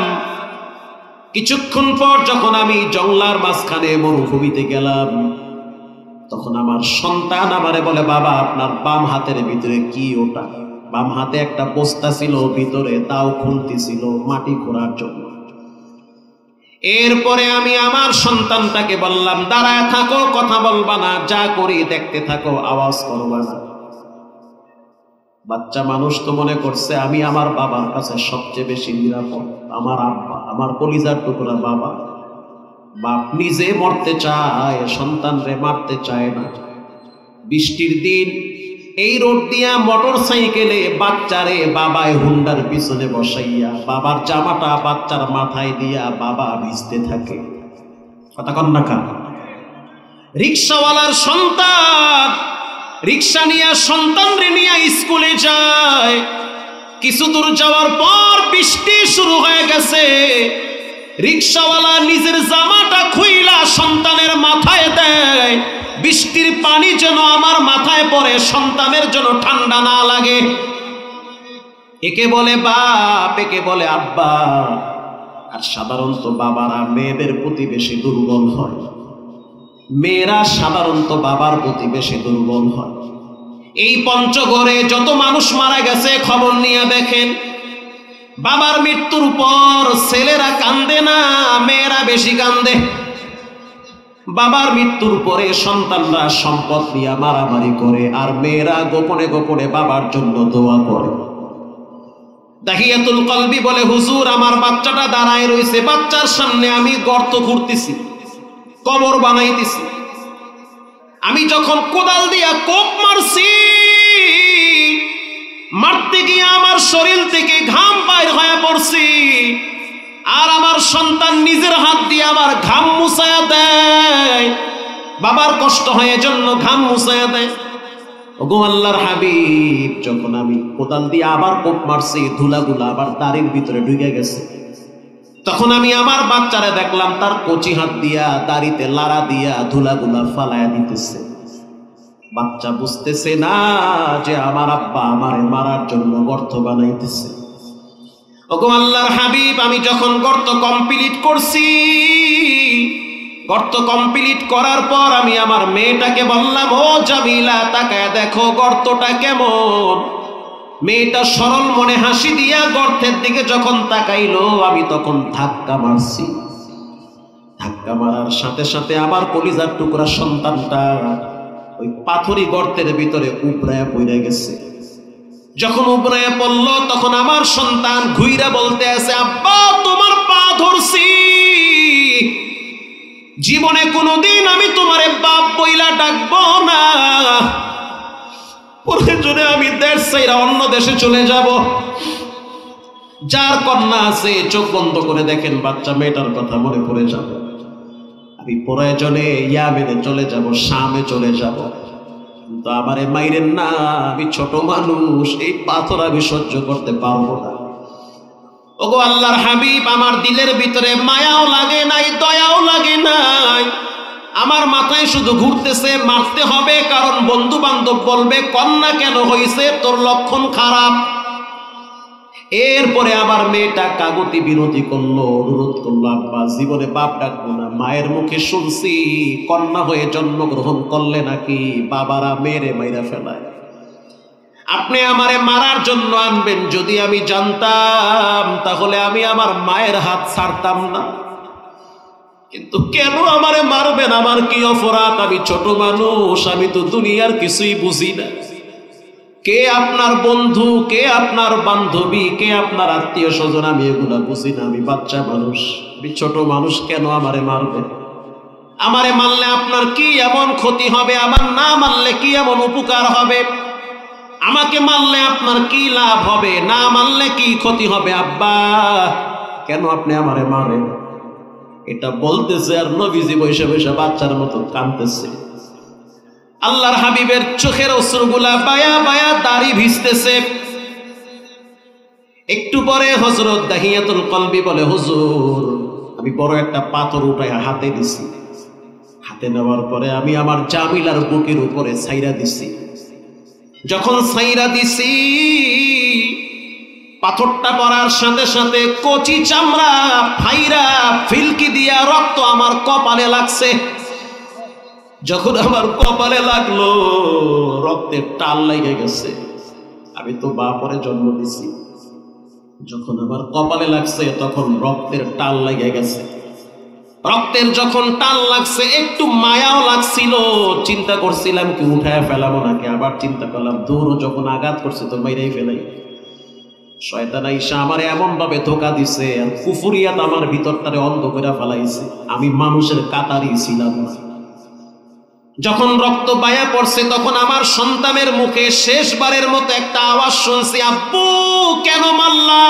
কিছুক্ষণ পর যখন আমি জঙ্গলার মাঝখানে মরুভূমিতে গেলাম, তখন আমার সন্তান আমারে বলে, বাবা আপনার বাম হাতের ভিতরে কি ওটা? বাম হাতে একটা বস্তা ছিল, ভিতরে তাও খুলতি ছিল মাটি খোঁড়ার জন্য। এরপরে আমি আমার সন্তানটাকে বললাম, দাঁড়ায় থাকো, কথা বলবা না, যা করি দেখতে থাকো, আওয়াজ করবা না। বাচ্চা মানুষ তো মনে করছে আমি আমার বাবার কাছে সবচেয়ে বেশি নিরাপদ। আমার আব্বা, আমার কলিজার টুকরা বাবা। বাপ নিজে মরতে চায়, সন্তানরে মারতে চায় না। বৃষ্টির দিন এই রোড দিয়া মোটর সাইকেলে বাচ্চারে বাবায় হুন্ডার পিছনে বসাইয়া বাবার জামাটা বাচ্চার মাথায় দিয়া বাবা ভিজতে থাকে। কথা কন না কান? রিক্সাওয়ালার সন্তান রিক্সা নিয়ে সন্তানরে নিয়ে স্কুলে যায়। কিছু দূর যাওয়ার পর বৃষ্টি শুরু হয়ে গেছে। রিক্সাওয়ালা নিজের জামাটা খুইলা সন্তানের মাথায় দেয়, বৃষ্টির পানি যেন আমার মাথায় পড়ে, সন্তানের যেন ঠান্ডা না লাগে। একে বলে বাপ, একে বলে আব্বা। আর সাধারণত বাবারা মেয়েদের প্রতি বেশি দুর্বল হয়, মেয়েরা সাধারণত বাবার প্রতি বেশি দুর্বল হয়। এই পঞ্চগড়ে যত মানুষ মারা গেছে খবর নিয়ে দেখেন, বাবার মৃত্যুর পর ছেলেরা কান্দে না, মেয়েরা বেশি কান্দে। বাবার মৃত্যুর পরে সন্তানরা সম্পদ নিয়ে মারামারি করে, আর মেয়েরা গোপনে গোপনে বাবার জন্য দোয়া করে। দাহিয়াতুল কলবি বলে, হুজুর আমার বাচ্চাটা দাঁড়ায় রয়েছে, বাচ্চার সামনে আমি গর্ত খুঁড়তেছি, কবর বানাইতেছি। আমি যখন কোদাল দিয়া কোপ মারছি, মারতে গিয়ে আমার শরীর থেকে ঘাম বাইর হয়ে পড়ছি, আর আমার সন্তান নিজের হাত দিয়ে আমার ঘাম মুছায়া দেয়। বাবার কষ্ট হয় এজন্য ঘাম মুছায়া দেয়। ওগো আল্লাহর হাবিব, যখন আমি কোদাল দিয়ে আবার কোপ মারছি, ধুলাগুলা আবার দাড়ির ভিতরে ঢুকে গেছে। তখন আমি আমার বাচ্চারে দেখলাম তার কচি হাত দিয়া দাড়িতে লাড়া দিয়া ধুলাগুলা ফালায়া দিতেছে। বাচ্চা বুঝতেছে না যে আমার আব্বা আমারে মারার জন্য গর্ত বানাইতেছে। ওগো আল্লাহর হাবিব, আমি যখন গর্ত কমপ্লিট করছি, গর্ত কমপ্লিট করার পর আমি আমার মেয়েটাকে বললাম, ও জামিলা তাকায় দেখো গর্তটা কেমন। মেয়েটা সরল মনে হাসি দিয়া গর্তের দিকে যখন তাকাইলো, আমি তখন ধাক্কা মারছি। ধাক্কা মারার সাথে সাথে আমার কলিজার টুকরা সন্তানটা ওই পাথরি গর্তের ভিতরে উপড়ায়া পড়ে গেছে। যখন উপড়ায়া পড়ল, তখন আমার সন্তান ঘুইরা বলতে আছে, আব্বা তোমার পা ধরছি, জীবনে কোনোদিন আমি তোমারে বাপ বইলা ডাকবো না, প্রয়োজনে আমি দেশ ছাইরা অন্য দেশে চলে যাব। যার কন্যা আছে চোখ বন্ধ করে দেখেন, বাচ্চা মেয়েটার কথা মনে পড়ে যাবে। আমি প্রয়োজনে ইয়ামেনে চলে যাব, শামে চলে যাব, কিন্তু আমারে মাইরেন না, আমি ছোট মানুষ, এই পাথর আমি সহ্য করতে পারবো না। ওগো আল্লাহর হাবিব, আমার দিলের ভিতরে মায়াও লাগে নাই, দয়াও লাগে নাই। আমার মাথায় শুধু ঘুরতেছে মারতে হবে, কারণ বন্ধু বান্ধব বলবে কন্যা কেন হইছে, তোর লক্ষণ খারাপ। এরপরে আবার মেয়েটা কাগতি বিনতি করলো, অনুরোধ করলো, আব্বা জীবনে বাপ ডাকবো না, মায়ের মুখে শুনছি কন্যা হয়ে জন্মগ্রহণ করলে নাকি বাবারা মেরে মাইরা ফেলায়, আপনি আমারে মারার জন্য আনবেন, যদি আমি জানতাম তাহলে আমি আমার মায়ের হাত ছাড়তাম না, কিন্তু কেন আমারে মারবেন? আমার কি অপরাধ? আমি ছোট মানুষ, আমি তো দুনিয়ার কিছুই বুঝি না। কে আপনার বন্ধু, কে আপনার বান্ধবী, কে আপনার আত্মীয় স্বজন, আমি এগুলা বুঝি না, আমি বাচ্চা মানুষ, আমি ছোট মানুষ, কেন আমারে মারবেন? আমারে মারলে আপনার কি এমন ক্ষতি হবে? আমার না মারলে কি এমন উপকার হবে? আমাকে মারলে আপনার কি লাভ হবে? না মারলে কি ক্ষতি হবে? আব্বা কেন আপনি আমারে মারেন? এটা বলতেছে আর নবীজি বসে বসে বাচ্চার মতো কাঁদতেছে। আল্লাহর হাবিবের চোখের অশ্রুগুলা বায়া বায়া দাড়ি ভিজতেছে। একটু পরে হযরত দাহিয়াতুল কলবি বলে, হুজুর আমি বড় একটা পাথর উঠায় হাতে দিছি, হাতে নেওয়ার পরে আমি আমার জামিলার বুকের উপরে ছাইরা দিছি। যখন ছাইরা দিছি, পাথরটা পড়ার সাথে সাথে কচি চামড়া ফাইরা ফিলকি দিয়া রক্ত আমার কপালে লাগছে। যখন আমার কপালে লাগলো, রক্তের টাল লেগে গেছে। আমি তো বাপরে জন্ম দিছি, যখন আমার কপালে লাগছে তখন রক্তের টাল লেগে গেছে। রক্তের যখন টাল লাগছে, একটু মায়াও লাগছিল, চিন্তা করছিলাম কি উঠায় ফেলাবো নাকি, আবার চিন্তা করলাম দূর যখন আঘাত করছে তো মাইরাই ফেলাই। শয়তান আইসা আমারে এমন ভাবে ধোকা দিছে, আর কুফুরিয়াত আমার ভিতরটারে অন্ধ করে ফেলাইছে। আমি মানুষের কাতারই ছিলাম না। যখন রক্ত বায়া পড়ছে, তখন আমার সন্তানের মুখে শেষবারের মতো একটা আওয়াজ শুনছি, আব্বু কেন মারলা?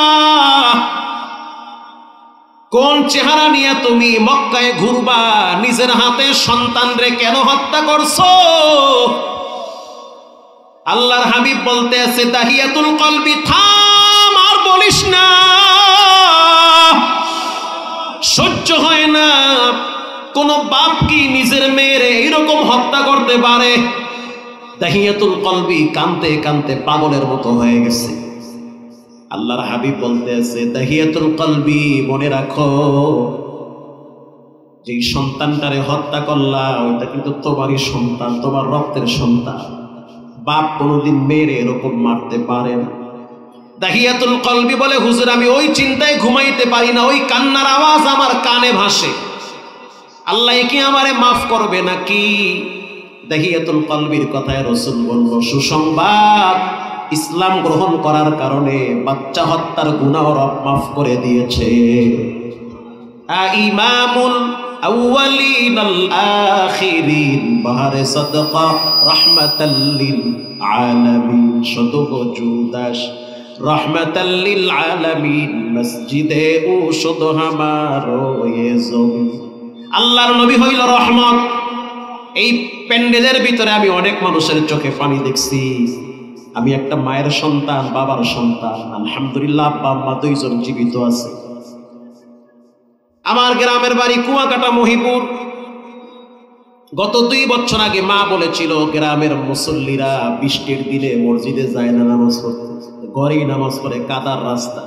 কোন চেহারা নিয়ে তুমি মক্কায় ঘুরবা? নিজের হাতে সন্তানরে কেন হত্যা করছো? আল্লাহর হাবিব বলতে আছে, দাহিয়াতুল কলবি থাম, আর বলিস না, সহ্য হয় না। কোন বাপ কি নিজের মেয়ের এইরকম হত্যা করতে পারে? দাহিয়াতুল কলবি কানতে কানতে পাগলের মতো হয়ে গেছে। আল্লাহর হাবিব বলতে আছে, দাহিয়াতুল কলবি মনে রাখো, যে সন্তানটারে হত্যা করলা ওইটা কিন্তু তোমারই সন্তান, তোমার রক্তের সন্তান। বাপ কোনোদিন মেয়েরে এরকম মারতে পারে না। দাহিয়াতুল কলবি বলে, হুজুর আমি ওই চিন্তায় ঘুমাইতে পারি না, ওই কান্নার আওয়াজ আমার কানে ভাসে, আল্লাহ কি আমারে মাফ করবে নাকি? দাহিয়াতুল কলবির কথায় রাসূল বলল, সুসংবাদ, ইসলাম গ্রহণ করার কারণে বাচ্চা হত্যার গুনাহ রব মাফ করে দিয়েছে। ইমামুল আউয়ালিন আল আখিরিন বাহারে সাদকা রাহমাতাল লিল আলামিন, শতবজুদাস রাহমাতাল লিল আলামিন, মসজিদে ঔষধ হামারো এ জমিন। আল্লাহর নবী হইল রহমত। এই প্যান্ডেলের ভিতরে আমি অনেক মানুষের চোখে পানি দেখছি। আমি একটা মায়ের সন্তান, বাবার সন্তান, আলহামদুলিল্লাহ আব্বা আম্মা দুইজন জীবিত আছে। আমার গ্রামের বাড়ি কুয়াকাটা মহিপুর। গত 2 বছর আগে মা বলেছিল, গ্রামের মুসল্লিরা বৃষ্টির দিনে মসজিদে যায় না নামাজ পড়তে, ঘরেই নামাজ পড়ে, কাদার রাস্তা।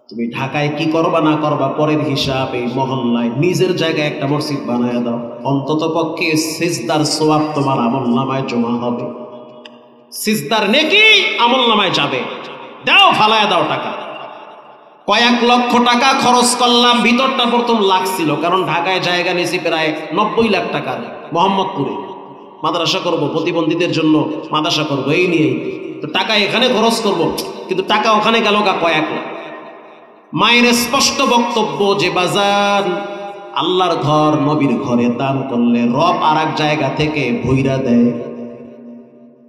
তুমি ঢাকায় কি করবা না করবা পরের হিসাব, এই মহল্লায় নিজের জায়গায় একটা মসজিদ বানায় দাও, অন্তত পক্ষে সিজদার সওয়াব তোমার আমলনামায় জমা হবে, সিজদার নেকি আমলনামায় যাবে। দাও, ফালায়া দাও টাকা। কয়েক লক্ষ টাকা খরচ করলাম। ভিতরটা প্রথম লাগছিল, কারণ ঢাকায় জায়গা নিয়েছি প্রায় 90 লাখ টাকা। মোহাম্মদপুরে মাদ্রাসা করব, প্রতিবন্ধীদের জন্য মাদ্রাসা করব, এই নিয়েই তো টাকা এখানে খরচ করব, কিন্তু টাকা ওখানে গেল কয়েক লাখ। মায়ের স্পষ্ট বক্তব্য যে বাজার, আল্লাহর ঘর নবীর ঘরে দান করলে রব আর এক জায়গা থেকে ভৈরা দেয়।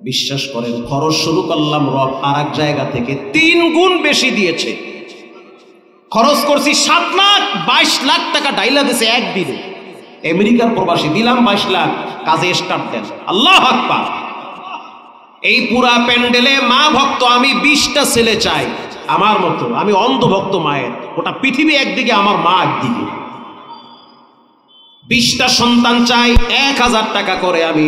বিশ্বাস করেন, খরচ শুরু করলাম, রব আর এক জায়গা থেকে 3 গুণ বেশি দিয়েছে। খরচ করছি 7 লাখ, 22 লাখ টাকা ডাইলা দিয়েছে একদিনে। আমেরিকার প্রবাসী, দিলাম 22 লাখ, কাজে স্টার্ট দেন। আল্লাহু আকবার। এই পুরা প্যান্ডেলে মা ভক্ত, আমি 20টা ছেলে চাই আমার মতো। আমি অন্ধ ভক্ত মায়ের, ওটা পৃথিবী একদিকে, আমার মা একদিকে। 20টা সন্তান চাই, 1000 টাকা করে আমি